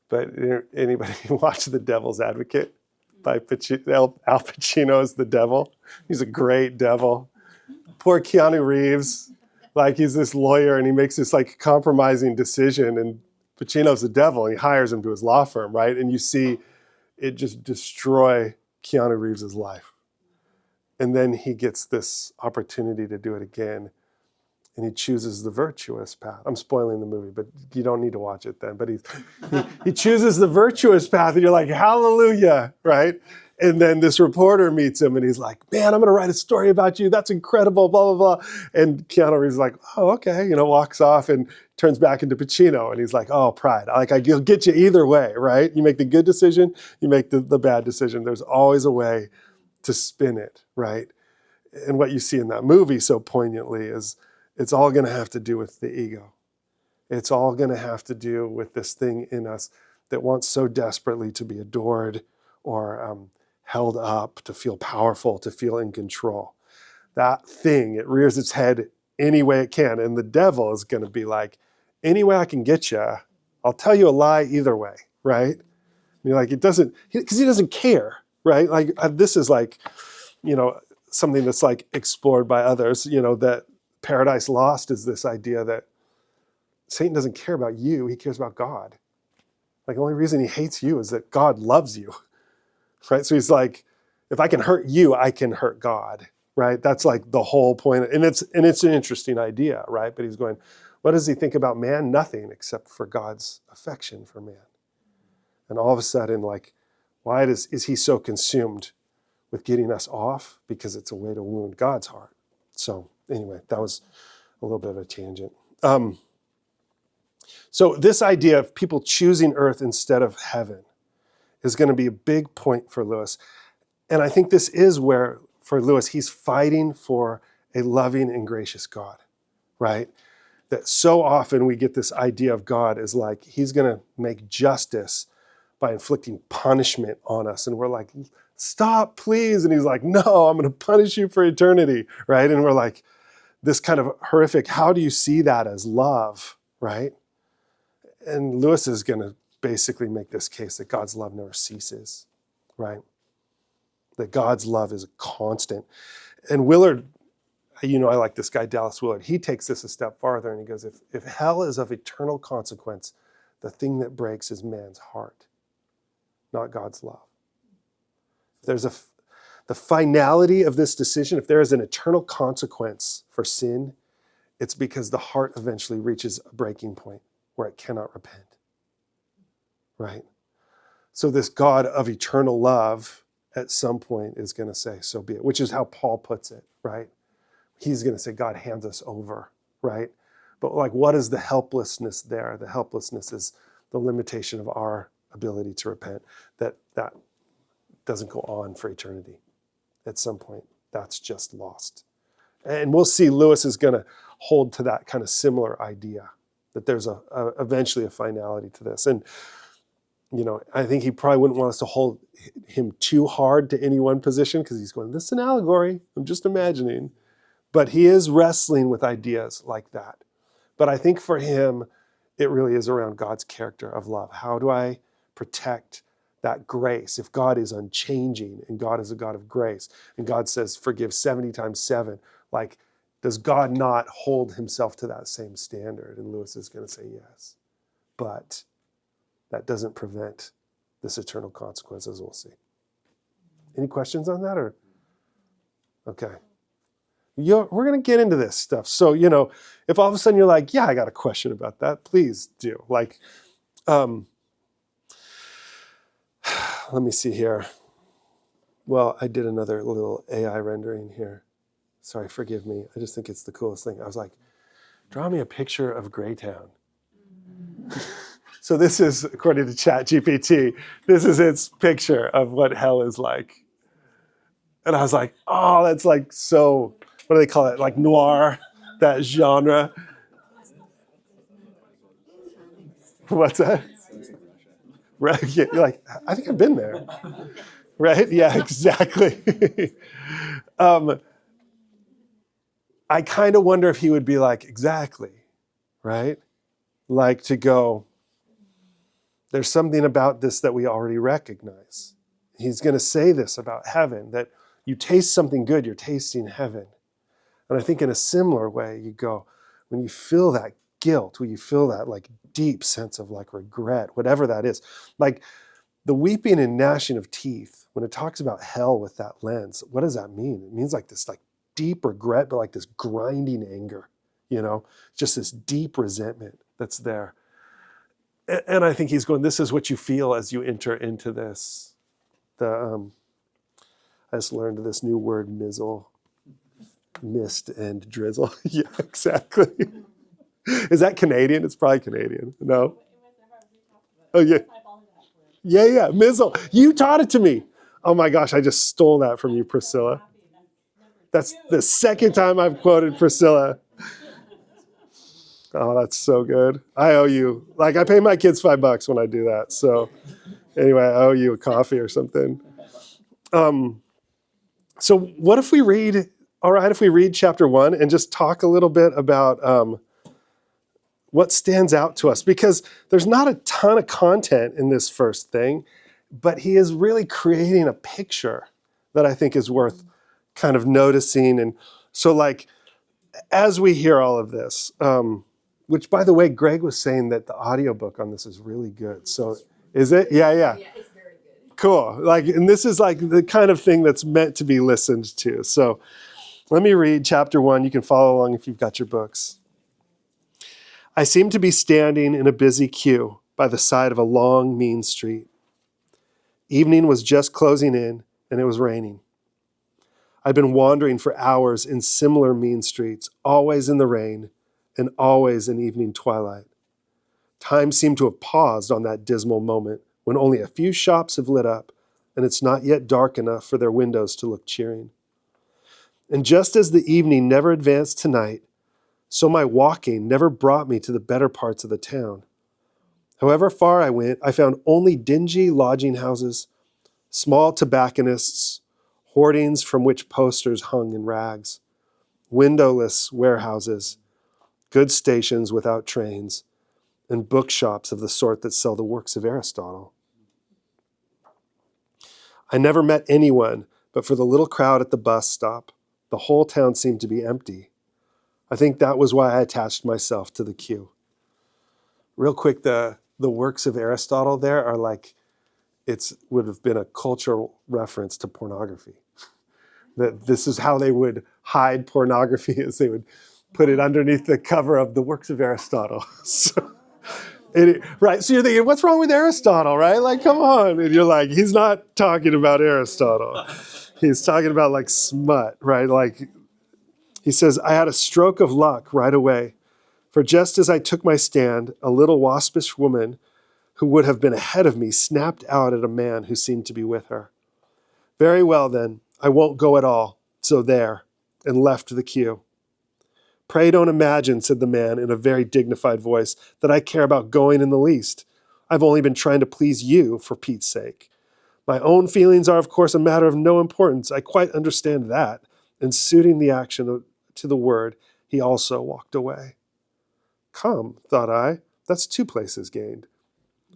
but anybody watch The Devil's Advocate? By Al Pacino is the devil. He's a great devil. Poor Keanu Reeves, like he's this lawyer and he makes this like compromising decision, and Pacino's the devil and he hires him to his law firm, right? And you see it just destroy Keanu Reeves' life. And then he gets this opportunity to do it again, and he chooses the virtuous path. I'm spoiling the movie, but you don't need to watch it then. But he chooses the virtuous path, and you're like, hallelujah, right? And then this reporter meets him and he's like, man, I'm going to write a story about you. That's incredible, blah, blah, blah. And Keanu Reeves is like, oh, okay, walks off and turns back into Pacino. And he's like, oh, pride. I'll get you either way, right? You make the good decision, you make the bad decision. There's always a way to spin it, right? And what you see in that movie so poignantly is it's all going to have to do with the ego. It's all going to have to do with this thing in us that wants so desperately to be adored or held up, to feel powerful, to feel in control. That thing, it rears its head any way it can. And the devil is going to be like, any way I can get you, I'll tell you a lie either way, right? And you're like, it doesn't, because he doesn't care, right? Like this is like, something that's like explored by others, that Paradise Lost is this idea that Satan doesn't care about you, he cares about God. Like the only reason he hates you is that God loves you, right? So he's like, if I can hurt you, I can hurt God, right? That's like the whole point. And it's an interesting idea, right? But he's going, what does he think about man? Nothing except for God's affection for man. And all of a sudden, like, why is he so consumed with getting us off? Because it's a way to wound God's heart. So anyway, that was a little bit of a tangent. So this idea of people choosing earth instead of heaven is going to be a big point for Lewis. And I think this is where, for Lewis, he's fighting for a loving and gracious God, right? That so often we get this idea of God as like, he's going to make justice by inflicting punishment on us. And we're like, stop, please. And he's like, no, I'm going to punish you for eternity, right? And we're like, this kind of horrific, how do you see that as love, right? And Lewis is going to basically make this case that God's love never ceases, right? That God's love is a constant. And Willard, I like this guy, Dallas Willard, he takes this a step farther and he goes, if hell is of eternal consequence, the thing that breaks is man's heart, not God's love. There's the finality of this decision, if there is an eternal consequence for sin, it's because the heart eventually reaches a breaking point where it cannot repent, right? So this God of eternal love at some point is going to say, so be it, which is how Paul puts it, right? He's going to say, God hands us over, right? But like, what is the helplessness there? The helplessness is the limitation of our ability to repent, that doesn't go on for eternity. At some point, that's just lost. And we'll see Lewis is going to hold to that kind of similar idea, that there's eventually a finality to this. And, I think he probably wouldn't want us to hold him too hard to any one position because he's going, this is an allegory. I'm just imagining. But he is wrestling with ideas like that. But I think for him, it really is around God's character of love. How do I protect that grace? If God is unchanging and God is a God of grace and God says, forgive 70 times 7, like, does God not hold himself to that same standard? And Lewis is going to say yes. But that doesn't prevent this eternal consequence, as we'll see. Any questions on that? Or okay. We're going to get into this stuff. So, if all of a sudden you're like, yeah, I got a question about that, please do. Like, let me see here. Well, I did another little AI rendering here. Sorry, forgive me. I just think it's the coolest thing. I was like, draw me a picture of Greytown. So this is, according to ChatGPT, this is its picture of what hell is like. And I was like, oh, that's like so, what do they call it? Like noir, that genre. What's that? Right? Yeah, you're like, I think I've been there. Right? Yeah, exactly. I kind of wonder if he would be like, exactly, right? Like to go, there's something about this that we already recognize. He's going to say this about heaven, that you taste something good, you're tasting heaven. And I think in a similar way, you go, when you feel that guilt, when you feel that like deep sense of like regret, whatever that is, like the weeping and gnashing of teeth, when it talks about hell with that lens, what does that mean? It means like this like deep regret, but like this grinding anger, just this deep resentment that's there. And I think he's going, this is what you feel as you enter into this, the I just learned this new word, mizzle. Mist and drizzle. Yeah, exactly. Is that Canadian? It's probably Canadian. No? Oh, yeah. Yeah, mizzle. You taught it to me. Oh my gosh, I just stole that from you, Priscilla. That's the second time I've quoted Priscilla. Oh, that's so good. I owe you. Like, I pay my kids $5 when I do that. So anyway, I owe you a coffee or something. So what if we read, all right, if we read chapter 1 and just talk a little bit about what stands out to us? Because there's not a ton of content in this first thing, but he is really creating a picture that I think is worth kind of noticing. And so, like, as we hear all of this, which, by the way, Greg was saying that the audiobook on this is really good. So is it? Yeah. Yeah, it's very good. Cool. Like, and this is like the kind of thing that's meant to be listened to. So let me read chapter 1. You can follow along if you've got your books. I seemed to be standing in a busy queue by the side of a long, mean street. Evening was just closing in, and it was raining. I'd been wandering for hours in similar mean streets, always in the rain and always in evening twilight. Time seemed to have paused on that dismal moment when only a few shops have lit up, and it's not yet dark enough for their windows to look cheering. And just as the evening never advanced to night, so my walking never brought me to the better parts of the town. However far I went, I found only dingy lodging houses, small tobacconists, hoardings from which posters hung in rags, windowless warehouses, goods stations without trains, and bookshops of the sort that sell the works of Aristotle. I never met anyone, but for the little crowd at the bus stop, the whole town seemed to be empty. I think that was why I attached myself to the queue. Real quick, the works of Aristotle there are like, would have been a cultural reference to pornography. That this is how they would hide pornography, is they would put it underneath the cover of the works of Aristotle. Right, so you're thinking, what's wrong with Aristotle, right? Like, come on. And you're like, he's not talking about Aristotle. He's talking about like smut, right? Like, he says, I had a stroke of luck right away. For just as I took my stand, a little waspish woman who would have been ahead of me snapped out at a man who seemed to be with her. Very well, then, I won't go at all. So there, and left the queue. Pray don't imagine, said the man in a very dignified voice, that I care about going in the least. I've only been trying to please you, for Pete's sake. My own feelings are, of course, a matter of no importance. I quite understand that. And suiting the action to the word, he also walked away. Come, thought I, that's 2 places gained.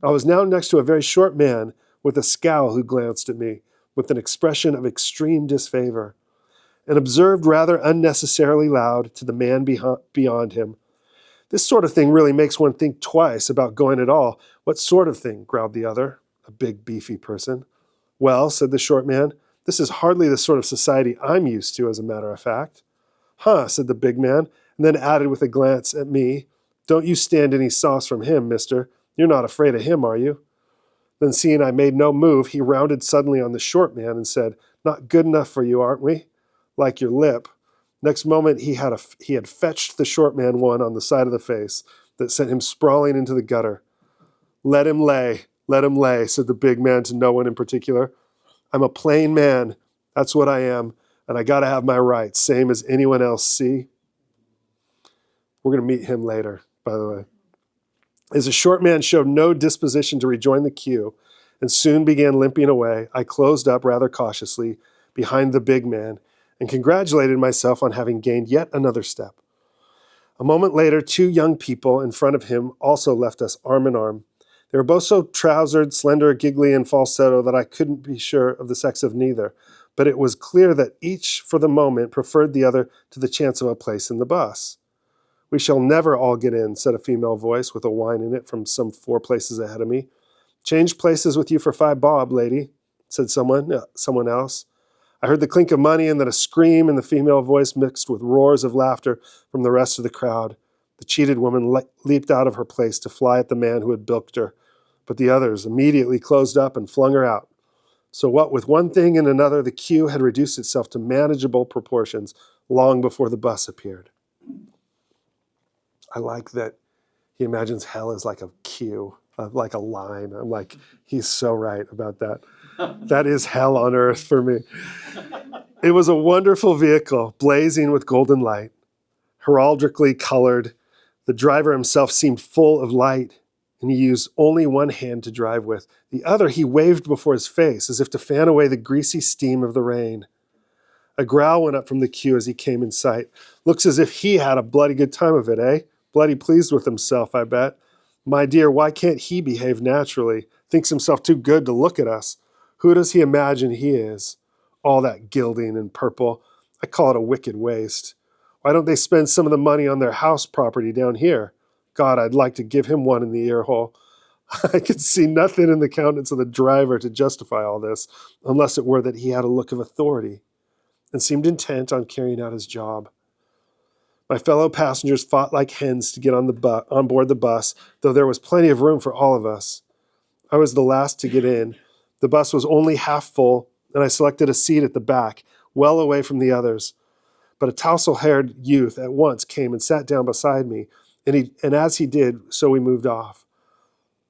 I was now next to a very short man with a scowl who glanced at me with an expression of extreme disfavor, and observed rather unnecessarily loud to the man beyond him, This sort of thing really makes one think twice about going at all. What sort of thing? Growled the other, a big, beefy person. Well, said the short man, this is hardly the sort of society I'm used to, as a matter of fact. Huh, said the big man, and then added with a glance at me, don't you stand any sauce from him, mister. You're not afraid of him, are you? Then seeing I made no move, he rounded suddenly on the short man and said, not good enough for you, aren't we? Like your lip. Next moment, he had fetched the short man one on the side of the face that sent him sprawling into the gutter. Let him lay, said the big man to no one in particular. I'm a plain man, that's what I am, and I gotta have my rights, same as anyone else, see? We're gonna meet him later, by the way. As the short man showed no disposition to rejoin the queue and soon began limping away, I closed up rather cautiously behind the big man and congratulated myself on having gained yet another step. A moment later, two young people in front of him also left us arm in arm. They were both so trousered, slender, giggly, and falsetto that I couldn't be sure of the sex of neither, but it was clear that each, for the moment, preferred the other to the chance of a place in the bus. We shall never all get in, said a female voice with a whine in it from some 4 places ahead of me. Change places with you for 5 bob, lady, said someone else. I heard the clink of money and then a scream in the female voice mixed with roars of laughter from the rest of the crowd. The cheated woman leaped out of her place to fly at the man who had bilked her, but the others immediately closed up and flung her out. So what with one thing and another, the queue had reduced itself to manageable proportions long before the bus appeared. I like that he imagines hell as like a queue, like a line. I'm like, he's so right about that. That is hell on earth for me. It was a wonderful vehicle, blazing with golden light, heraldically colored. The driver himself seemed full of light, and he used only one hand to drive with. The other he waved before his face, as if to fan away the greasy steam of the rain. A growl went up from the queue as he came in sight. Looks as if he had a bloody good time of it, eh? Bloody pleased with himself, I bet. My dear, why can't he behave naturally? Thinks himself too good to look at us. Who does he imagine he is? All that gilding and purple. I call it a wicked waste. Why don't they spend some of the money on their house property down here? God, I'd like to give him one in the ear hole. I could see nothing in the countenance of the driver to justify all this, unless it were that he had a look of authority and seemed intent on carrying out his job. My fellow passengers fought like hens to get on board the bus, though there was plenty of room for all of us. I was the last to get in. The bus was only half full, and I selected a seat at the back, well away from the others. But a tousle-haired youth at once came and sat down beside me, and as he did, so we moved off.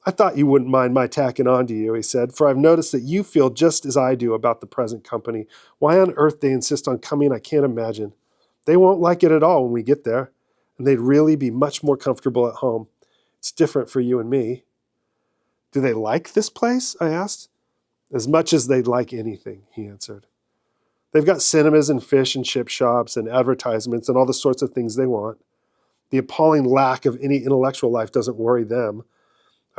I thought you wouldn't mind my tacking on to you, he said, for I've noticed that you feel just as I do about the present company. Why on earth they insist on coming, I can't imagine. They won't like it at all when we get there, and they'd really be much more comfortable at home. It's different for you and me. Do they like this place? I asked. As much as they'd like anything, he answered. They've got cinemas and fish and chip shops and advertisements and all the sorts of things they want. The appalling lack of any intellectual life doesn't worry them.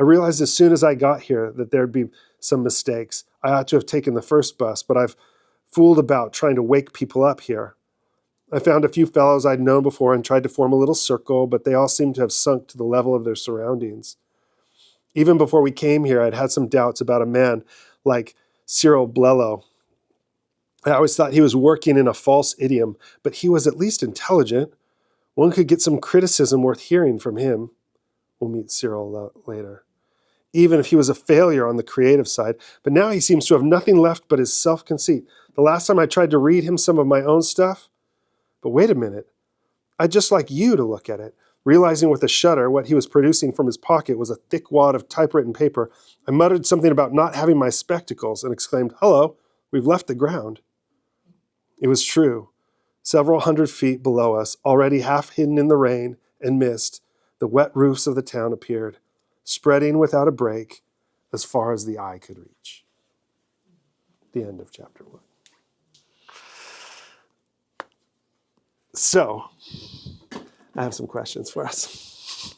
I realized as soon as I got here that there'd be some mistakes. I ought to have taken the first bus, but I've fooled about trying to wake people up here. I found a few fellows I'd known before and tried to form a little circle, but they all seemed to have sunk to the level of their surroundings. Even before we came here, I'd had some doubts about a man like Cyril Blello. I always thought he was working in a false idiom, but he was at least intelligent. One could get some criticism worth hearing from him. We'll meet Cyril later. Even if he was a failure on the creative side, but now he seems to have nothing left but his self-conceit. The last time I tried to read him some of my own stuff, but wait a minute, I'd just like you to look at it. Realizing with a shudder what he was producing from his pocket was a thick wad of typewritten paper, I muttered something about not having my spectacles and exclaimed, "Hello, we've left the ground." It was true. Several hundred feet below us, already half hidden in the rain and mist, the wet roofs of the town appeared, spreading without a break as far as the eye could reach. The end of chapter 1. So, I have some questions for us.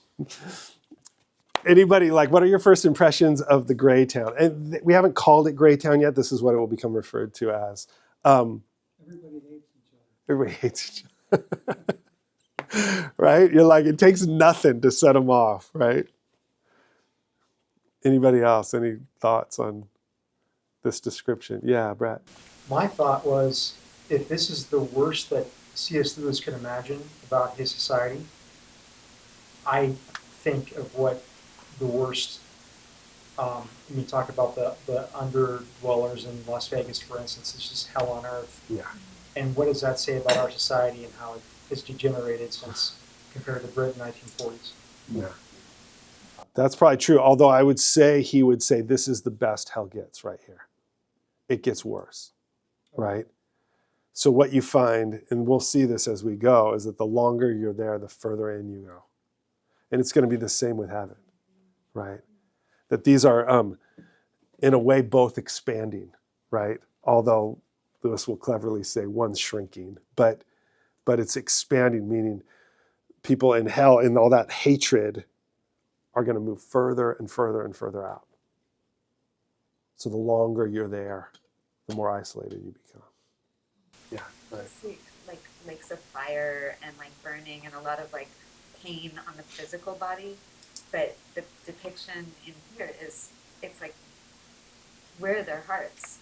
Anybody, what are your first impressions of the Gray Town? And we haven't called it Gray Town yet. This is what it will become referred to as. Everybody hates each other. Right? You're like, it takes nothing to set them off, right? Anybody else? Any thoughts on this description? Yeah, Brett. My thought was, if this is the worst that C.S. Lewis could imagine about his society, I think of what the worst, when you talk about the underdwellers in Las Vegas, for instance, it's just hell on earth. Yeah. And what does that say about our society and how it has degenerated since compared to Britain 1940s? Yeah. That's probably true. Although I would say he would say this is the best hell gets right here. It gets worse, right? So what you find, and we'll see this as we go, is that the longer you're there, the further in you go. And it's going to be the same with heaven, right? That these are, in a way, both expanding, right? Although Lewis will cleverly say one's shrinking, but it's expanding, meaning people in hell and all that hatred are going to move further and further and further out. So the longer you're there, the more isolated you become. Yeah, right. See, lakes of fire and burning and a lot of pain on the physical body, but the depiction in here is it's where are their hearts?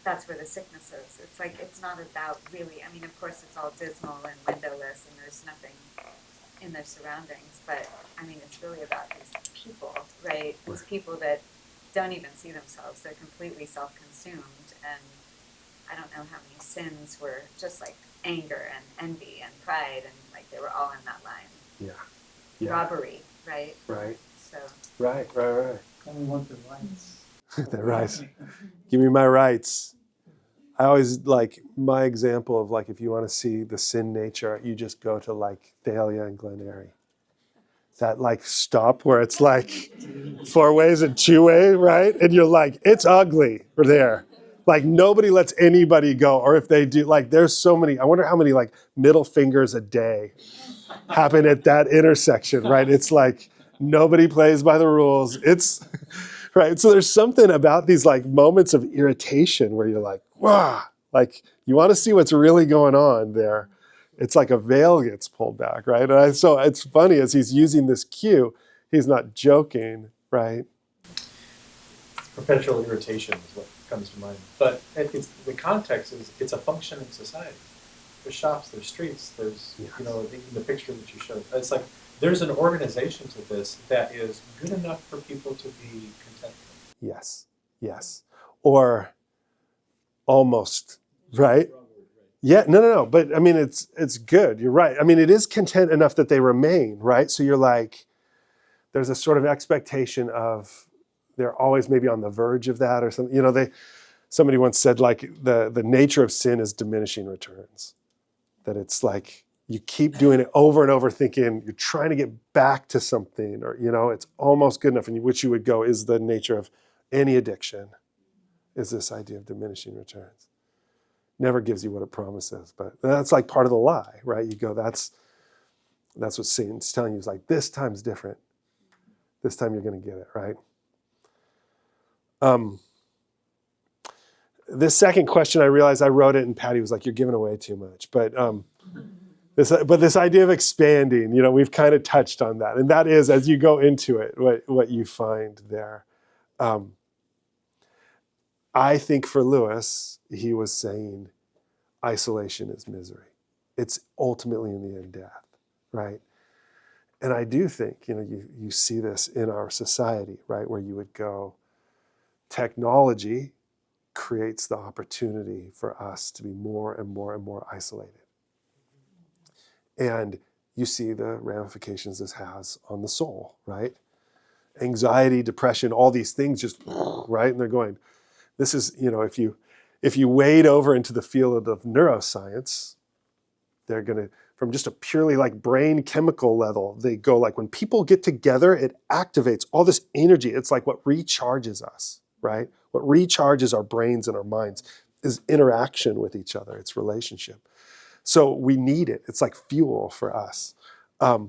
That's where the sickness is. It's it's not about really. I mean, of course, it's all dismal and windowless, and there's nothing in their surroundings. But I mean, it's really about these people, right? These people that don't even see themselves. They're completely self-consumed, and I don't know how many sins were just like anger and envy and pride, and like they were all in that line. Yeah. Yeah. Robbery, right? Right. So Right. Only want their rights. Their rights. Give me my rights. I always like my example of like, if you want to see the sin nature, you just go to like Thalia and Glen Eyrie. That like stop where it's like 4 ways and 2 way, right? And you're like, it's ugly there. Like nobody lets anybody go. Or if they do, like there's so many, I wonder how many like middle fingers a day happen at that intersection, right? It's like nobody plays by the rules. It's right. So there's something about these like moments of irritation where you're like, wow, like you want to see what's really going on there. It's like a veil gets pulled back, right? So it's funny as he's using this cue, he's not joking, right? Perpetual irritation is what comes to mind. But the context is it's a functioning society. There's shops, there's streets, there's, Yes. the picture that you showed. It's like there's an organization to this that is good enough for people to be content with. Yes. Or almost, right? Yeah, no. But I mean, it's good. You're right. I mean, it is content enough that they remain, right? So you're like, there's a sort of expectation of they're always maybe on the verge of that or something. Somebody once said like the nature of sin is diminishing returns. That it's like you keep doing it over and over thinking you're trying to get back to something or, it's almost good enough. And which you would go is the nature of any addiction is this idea of diminishing returns. Never gives you what it promises, but that's like part of the lie, right? You go, that's what Satan's telling you. Is like, this time's different. This time you're going to get it, right? This second question, I realized I wrote it and Patty was like, you're giving away too much. But this idea of expanding, we've kind of touched on that. And that is, as you go into it, what you find there. I think for Lewis, he was saying isolation is misery. It's ultimately in the end death, right? And I do think, you see this in our society, right? Where you would go, technology creates the opportunity for us to be more and more and more isolated. And you see the ramifications this has on the soul, right? Anxiety, depression, all these things just, right? And they're going, this is, if you wade over into the field of neuroscience, they're going to, from just a purely like brain chemical level, they go like when people get together, it activates all this energy. It's like what recharges us, right? What recharges our brains and our minds is interaction with each other. It's relationship. So we need it. It's like fuel for us. And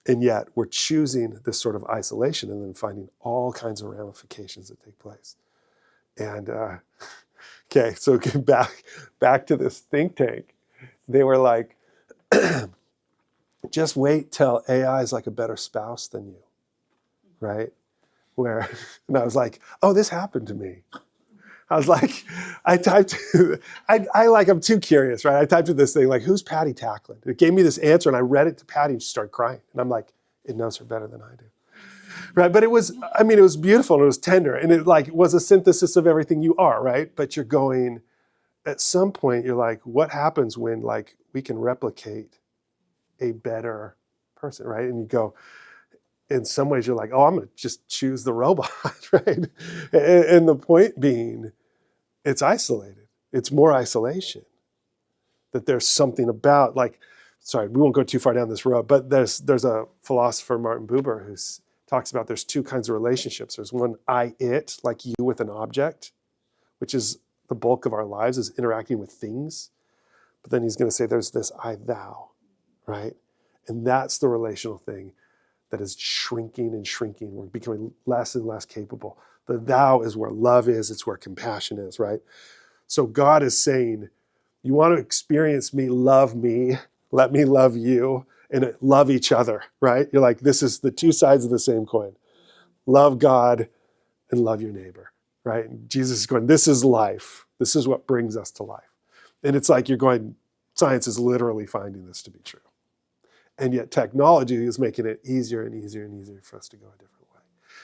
yet we're choosing this sort of isolation and then finding all kinds of ramifications that take place. And okay, so back to this think tank. They were like, just wait till AI is like a better spouse than you, right? And I was like, oh, this happened to me. I was like, I'm too curious, right? I typed in this thing like, who's Patty Tacklind? It gave me this answer and I read it to Patty and she started crying. And I'm like, it knows her better than I do. Right, but it was beautiful and it was tender and it like was a synthesis of everything you are, right? But you're going, at some point you're like, what happens when like we can replicate a better person, right? And you go, in some ways you're like, oh, I'm gonna just choose the robot, right? And the point being, it's isolated. It's more isolation. That there's something about like, sorry, we won't go too far down this road, but there's a philosopher, Martin Buber, who talks about there's two kinds of relationships. There's one I-it, like you with an object, which is the bulk of our lives is interacting with things. But then he's going to say there's this I-thou, right? And that's the relational thing that is shrinking and shrinking. We're becoming less and less capable. The thou is where love is. It's where compassion is, right? So God is saying, you want to experience me, let me love you, and love each other, right? You're like, this is the two sides of the same coin. Love God and love your neighbor, right? And Jesus is going, this is life. This is what brings us to life. And it's like you're going, science is literally finding this to be true. And yet technology is making it easier and easier and easier for us to go a different way.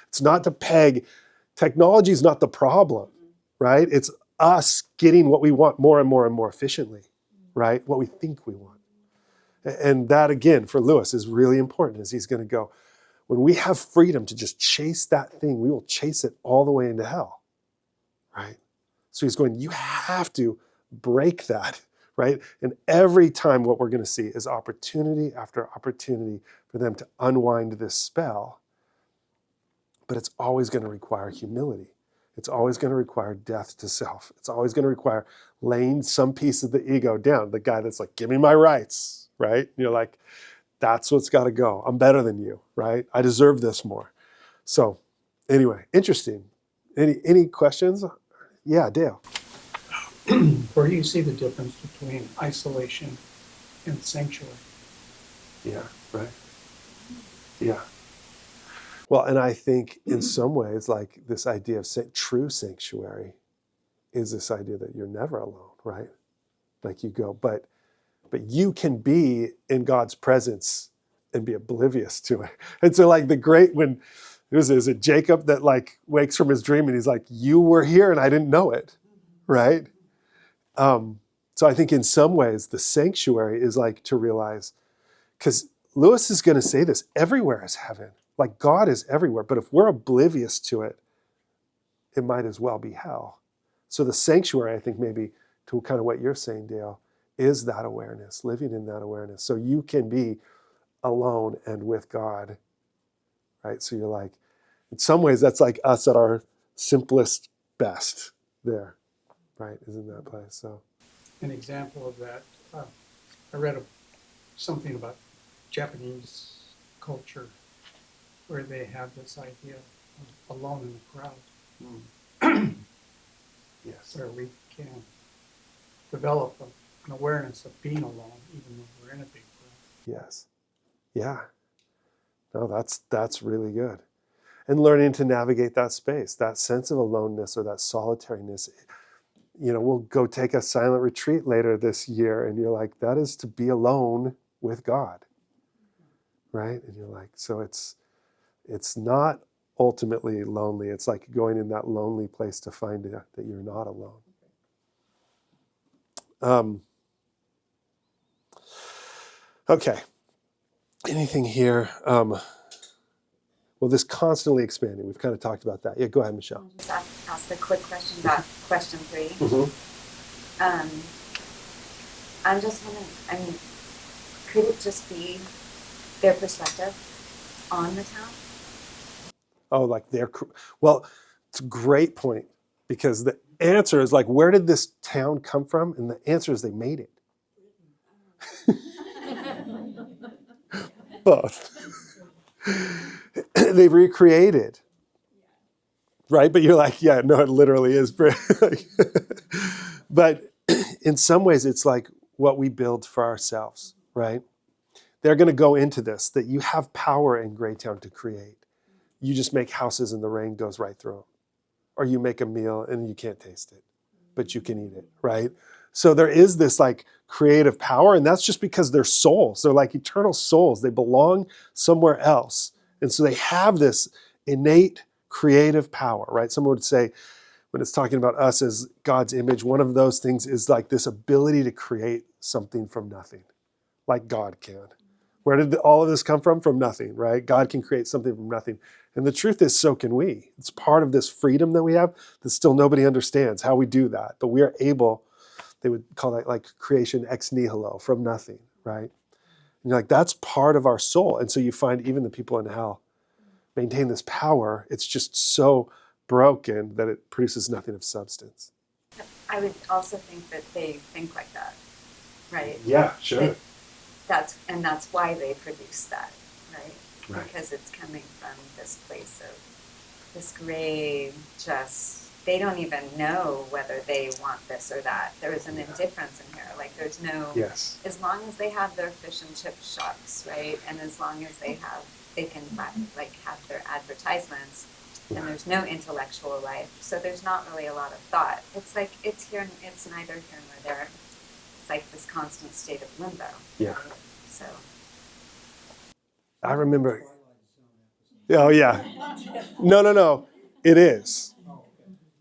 It's not to peg Technology is not the problem, right? It's us getting what we want more and more and more efficiently, right? What we think we want. And that, again, for Lewis is really important, as he's going to go, when we have freedom to just chase that thing, we will chase it all the way into hell, right? So he's going, you have to break that, right? And every time what we're going to see is opportunity after opportunity for them to unwind this spell. But it's always going to require humility. It's always going to require death to self. It's always going to require laying some piece of the ego down. The guy that's like, give me my rights, right? And you're like, that's what's got to go. I'm better than you, right? I deserve this more. So anyway, interesting. Any questions? Yeah, Dale. Where do you see the difference between isolation and sanctuary? Yeah, right. Yeah. Well, and I think in some ways, like this idea of true sanctuary is this idea that you're never alone, right? Like you go, but you can be in God's presence and be oblivious to it. And so like is it Jacob that like wakes from his dream and he's like, you were here and I didn't know it, right? So I think in some ways the sanctuary is like to realize, because Lewis is going to say this, everywhere is heaven. Like God is everywhere, but if we're oblivious to it, it might as well be hell. So the sanctuary, I think maybe to kind of what you're saying, Dale, is that awareness, living in that awareness. So you can be alone and with God, right? So you're like, in some ways, that's like us at our simplest best there, right? Is in that place. So An example of that, I read something about Japanese culture where they have this idea of alone in the crowd, yes, where we can develop an awareness of being alone, even though we're in a big crowd. yes, yeah. No, that's really good. And learning to navigate that space, that sense of aloneness or that solitariness. You know, we'll go take a silent retreat later this year, and you're like, that is to be alone with God, right? And you're like, so it's not ultimately lonely. It's like going in that lonely place to find that you're not alone. Okay. Anything here? Well, this constantly expanding. We've kind of talked about that. Yeah, go ahead, Michelle. I'll just ask a quick question about question 3. Mm-hmm. I'm just wondering, I mean, could it just be their perspective on the town? Oh, like well, it's a great point, because the answer is like, where did this town come from? And the answer is they made it. Both. They've recreated, right? But you're like, yeah, no, it literally is. But in some ways, it's like what we build for ourselves, right? They're going to go into this, that you have power in Greytown to create. You just make houses and the rain goes right through them. Or you make a meal and you can't taste it, but you can eat it, right? So there is this like creative power, and that's just because they're souls. They're like eternal souls. They belong somewhere else. And so they have this innate creative power, right? Someone would say, when it's talking about us as God's image, one of those things is like this ability to create something from nothing, like God can. Where did all of this come from? From nothing, right? God can create something from nothing. And the truth is, so can we. It's part of this freedom that we have that still nobody understands how we do that. But we are able, they would call that like creation ex nihilo, from nothing, right? And you're like, that's part of our soul. And so you find even the people in hell maintain this power. It's just so broken that it produces nothing of substance. I would also think that they think like that, right? Yeah, sure. That's why they produce that, right? Right. Because it's coming from this place of this gray, just, they don't even know whether they want this or that. There is an indifference in here. Like there's no, Yes. as long as they have their fish and chip shops, right? And as long as they can like have their advertisements, and there's no intellectual life. So there's not really a lot of thought. It's like, it's here, it's neither here nor there. It's like this constant state of limbo. Yeah. Right? So. I remember. Oh, yeah. No. It is.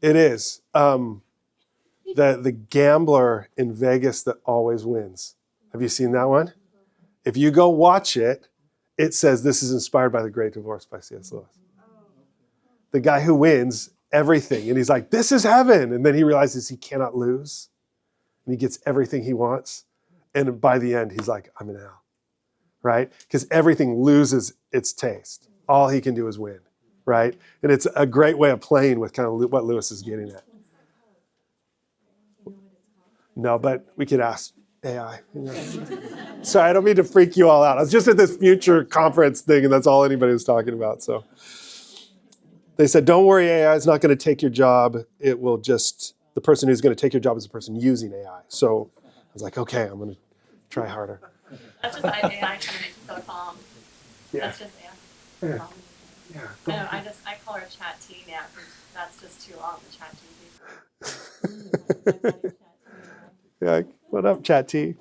It is. The gambler in Vegas that always wins. Have you seen that one? If you go watch it, it says this is inspired by The Great Divorce by C.S. Lewis. The guy who wins everything, and he's like, this is heaven. And then he realizes he cannot lose. And he gets everything he wants. And by the end, he's like, I'm in hell. Right? Because everything loses its taste. All he can do is win. Right? And it's a great way of playing with kind of what Lewis is getting at. No, but we could ask AI. Sorry, I don't mean to freak you all out. I was just at this future conference thing, and that's all anybody was talking about. So they said, don't worry, AI is not going to take your job. It will just, the person who's going to take your job is the person using AI. So I was like, okay, I'm going to try harder. That's just AI.com. Yeah. That's just AI. Yeah. Yeah. I know, I call her Chat T now because that's just too long, the Chat T. Yeah, what up, Chat T?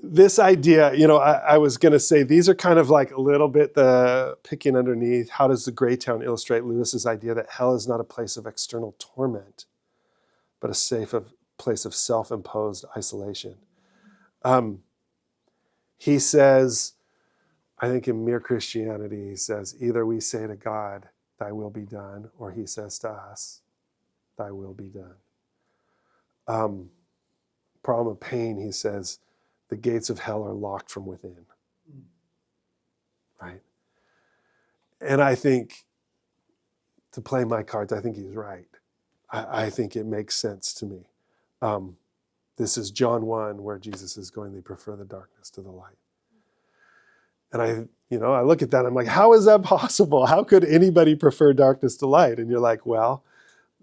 This idea, I was going to say these are kind of like a little bit the picking underneath. How does the Greytown illustrate Lewis's idea that hell is not a place of external torment, but a safe place of self-imposed isolation? He says, I think in Mere Christianity, he says, either we say to God, thy will be done, or he says to us, thy will be done. Problem of pain, he says, the gates of hell are locked from within. Right? And I think, to play my cards, I think he's right. I think it makes sense to me. This is John 1, where Jesus is going, they prefer the darkness to the light. And I look at that, I'm like, how is that possible? How could anybody prefer darkness to light? And you're like, well,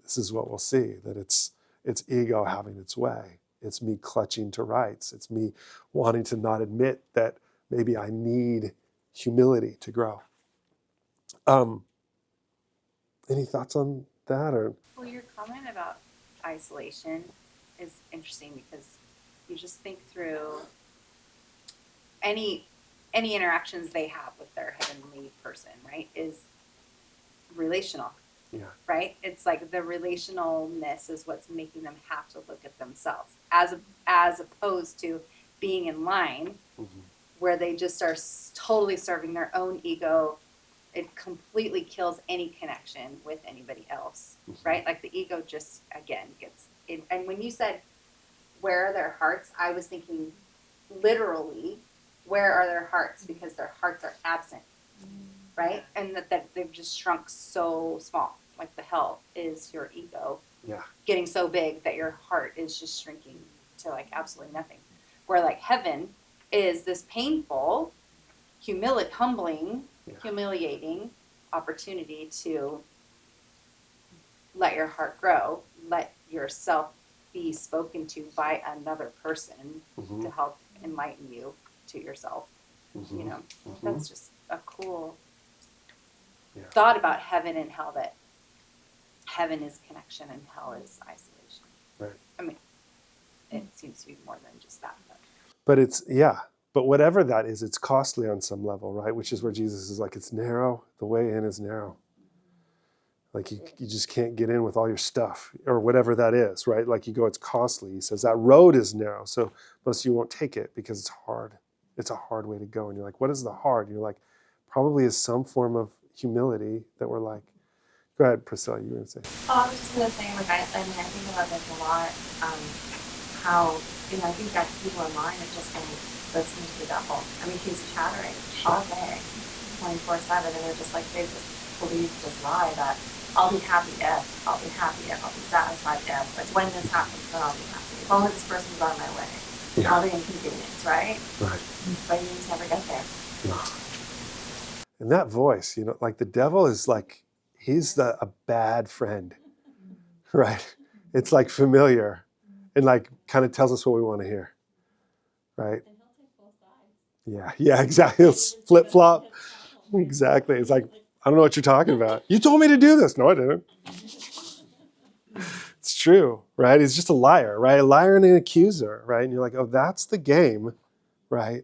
this is what we'll see, that it's ego having its way. It's me clutching to rights. It's me wanting to not admit that maybe I need humility to grow. Any thoughts on that? Or Well, your comment about isolation is interesting because you just think through any interactions they have with their heavenly person, right, is relational. Yeah. Right? It's like the relationalness is what's making them have to look at themselves as opposed to being in line where they just are totally serving their own ego. It completely kills any connection with anybody else, right? Like the ego just, again, gets in. And when you said, where are their hearts? I was thinking literally, where are their hearts? Because their hearts are absent, right? And that they've just shrunk so small. Like the hell is your ego getting so big that your heart is just shrinking to like absolutely nothing. Where like heaven is this painful, humbling, humiliating opportunity to let your heart grow, let yourself be spoken to by another person to help enlighten you to yourself. That's just a cool thought about heaven and hell, that heaven is connection and hell is isolation. Right. I mean, it seems to be more than just that. But whatever that is, it's costly on some level, right? Which is where Jesus is like, it's narrow. The way in is narrow. Like you just can't get in with all your stuff or whatever that is, right? Like you go, it's costly. He says that road is narrow, so most of you won't take it because it's hard. It's a hard way to go. And you're like, what is the hard? And you're like, probably is some form of humility that we're like, go ahead, Priscilla, you were going to say. Oh, I was just going to say, like, I think about this a lot, how, I think that people online have just been listening to the devil. I mean, he's chattering all day, 24/7, and they're just like, they just believe this lie that I'll be happy if, I'll be satisfied if, like, when this happens, then I'll be happy. If only this person's on my way. All the inconvenience, right? Right. But you just never get there. And that voice, like the devil is like, he's a bad friend, right? It's like familiar and like kind of tells us what we want to hear, right? And he'll take both sides. Yeah, exactly. He'll flip-flop. Exactly. It's like, I don't know what you're talking about. You told me to do this. No, I didn't. It's true, right? He's just a liar, right? A liar and an accuser, right? And you're like, oh, that's the game, right?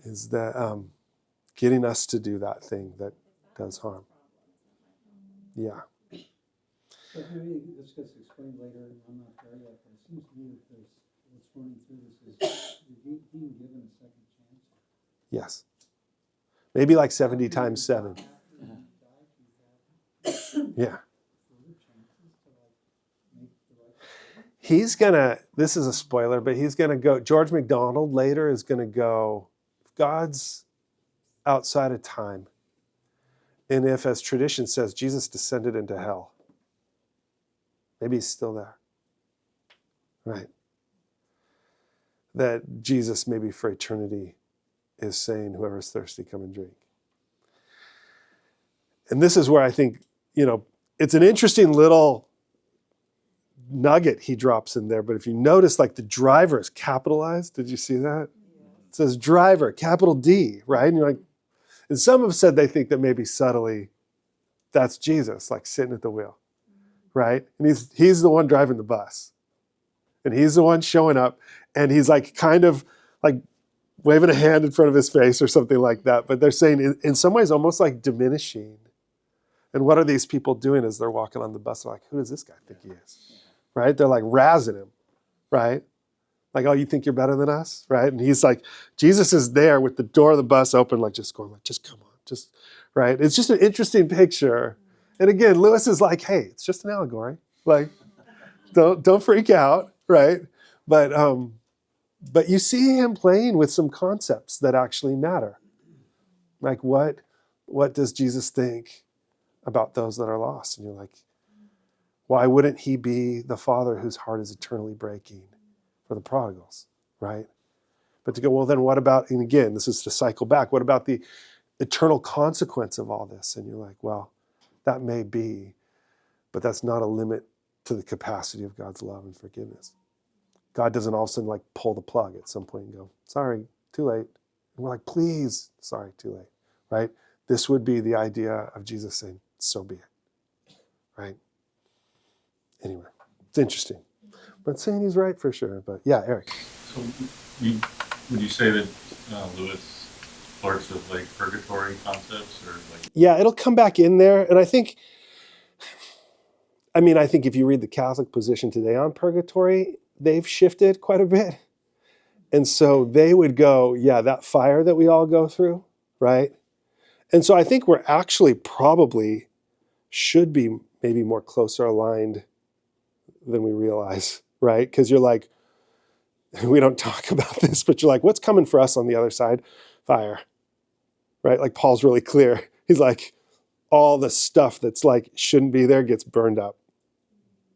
Is that getting us to do that thing that does harm. Yeah. But maybe this gets explained later, I'm not there yet, but it seems to me that what's running through this is you're being given a second chance. Yes. Maybe like 70 times 7. Yeah. He's gonna, this is a spoiler, but he's gonna go, George MacDonald later is gonna go, God's outside of time. And if, as tradition says, Jesus descended into hell, maybe he's still there. Right. That Jesus, maybe for eternity, is saying, whoever's thirsty, come and drink. And this is where I think, it's an interesting little nugget he drops in there. But if you notice, like the driver is capitalized. Did you see that? It says driver, capital D, right? And you're like, and some have said they think that maybe subtly that's Jesus, like sitting at the wheel, right? And he's the one driving the bus. And he's the one showing up. And he's like kind of like waving a hand in front of his face or something like that. But they're saying in some ways almost like diminishing. And what are these people doing as they're walking on the bus? They're like, who does this guy think he is? Right? They're like razzing him, right? Like, oh, you think you're better than us? Right? And he's like, Jesus is there with the door of the bus open, like just going like, just come on, just, right? It's just an interesting picture. And again, Lewis is like, hey, it's just an allegory. Like, don't freak out, right? But you see him playing with some concepts that actually matter. Like what does Jesus think about those that are lost? And you're like, why wouldn't he be the father whose heart is eternally breaking for the prodigals, right? But to go, well, then what about, and again, this is to cycle back, what about the eternal consequence of all this? And you're like, well, that may be, but that's not a limit to the capacity of God's love and forgiveness. God doesn't all of a sudden like pull the plug at some point and go, sorry, too late. And we're like, please, sorry, too late, right? This would be the idea of Jesus saying, so be it, right? Anyway, it's interesting. I'm not saying he's right for sure, but yeah, Eric. So would you say that Lewis flirts with like purgatory concepts or like? Yeah, it'll come back in there. And I think if you read the Catholic position today on purgatory, they've shifted quite a bit. And so they would go, yeah, that fire that we all go through, right? And so I think we're actually probably should be maybe more closer aligned than we realize, right? Because you're like, we don't talk about this, but you're like, what's coming for us on the other side? Fire, right? Like Paul's really clear. He's like, all the stuff that's like shouldn't be there gets burned up,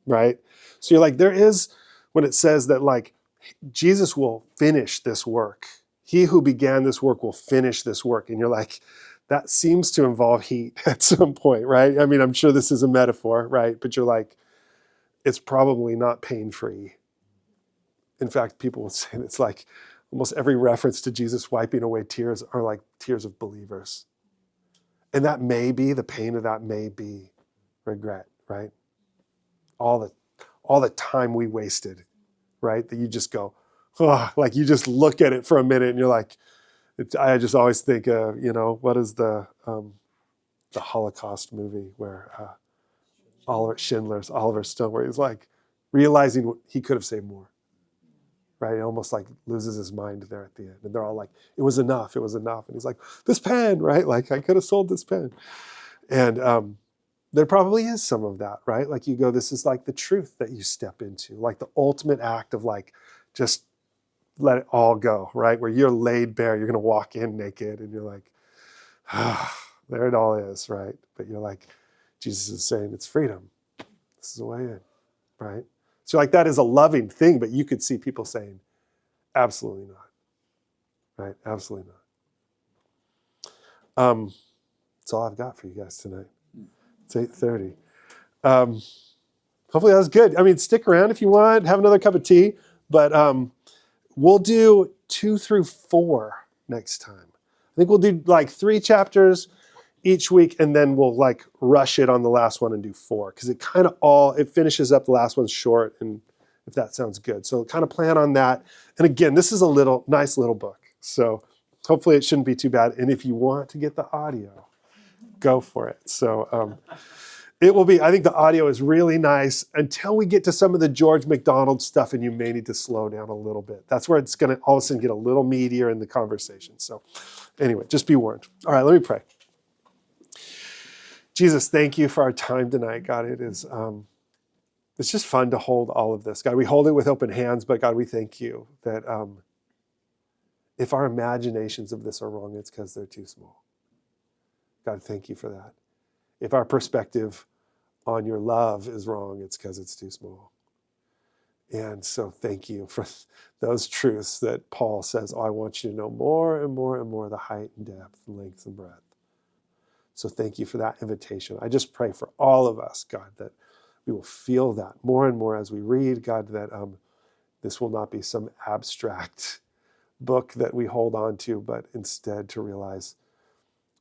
right? So you're like, there is, when it says that like Jesus will finish this work. He who began this work will finish this work. And you're like, that seems to involve heat at some point, right? I mean, I'm sure this is a metaphor, right? But you're like, it's probably not pain-free. In fact, people would say it's like almost every reference to Jesus wiping away tears are like tears of believers. And that may be, the pain of that may be regret, right? All the time we wasted, right? That you just go, oh, like you just look at it for a minute and you're like, I just always think of, what is the Holocaust movie where Oliver Stone, where he's like realizing he could have saved more, right? He almost like loses his mind there at the end. And they're all like, it was enough. And he's like, this pen, right? Like I could have sold this pen. And there probably is some of that, right? Like you go, this is like the truth that you step into, like the ultimate act of like, just let it all go, right? Where you're laid bare, you're going to walk in naked and you're like, there it all is, right? But you're like, Jesus is saying it's freedom. This is the way in, right? So like that is a loving thing, but you could see people saying, absolutely not, right? Absolutely not. That's all I've got for you guys tonight. It's 8:30. Hopefully that was good. I mean, stick around if you want, have another cup of tea, but we'll do 2 through 4 next time. I think we'll do like 3 chapters each week, and then we'll like rush it on the last one and do 4, because it finishes up, the last one's short, and if that sounds good. So kind of plan on that. And again, this is a nice little book. So hopefully it shouldn't be too bad. And if you want to get the audio, go for it. So it will be, I think the audio is really nice until we get to some of the George MacDonald stuff, and you may need to slow down a little bit. That's where it's going to all of a sudden get a little meatier in the conversation. So anyway, just be warned. All right, let me pray. Jesus, thank you for our time tonight. God, it's just fun to hold all of this. God, we hold it with open hands, but God, we thank you that if our imaginations of this are wrong, it's because they're too small. God, thank you for that. If our perspective on your love is wrong, it's because it's too small. And so thank you for those truths that Paul says, I want you to know more and more and more the height and depth and length and breadth. So thank you for that invitation. I just pray for all of us, God, that we will feel that more and more as we read, God, that this will not be some abstract book that we hold on to, but instead to realize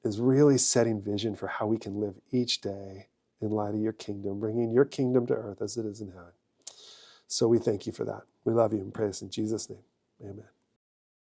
is really setting vision for how we can live each day in light of your kingdom, bringing your kingdom to earth as it is in heaven. So we thank you for that. We love you and pray this in Jesus' name. Amen.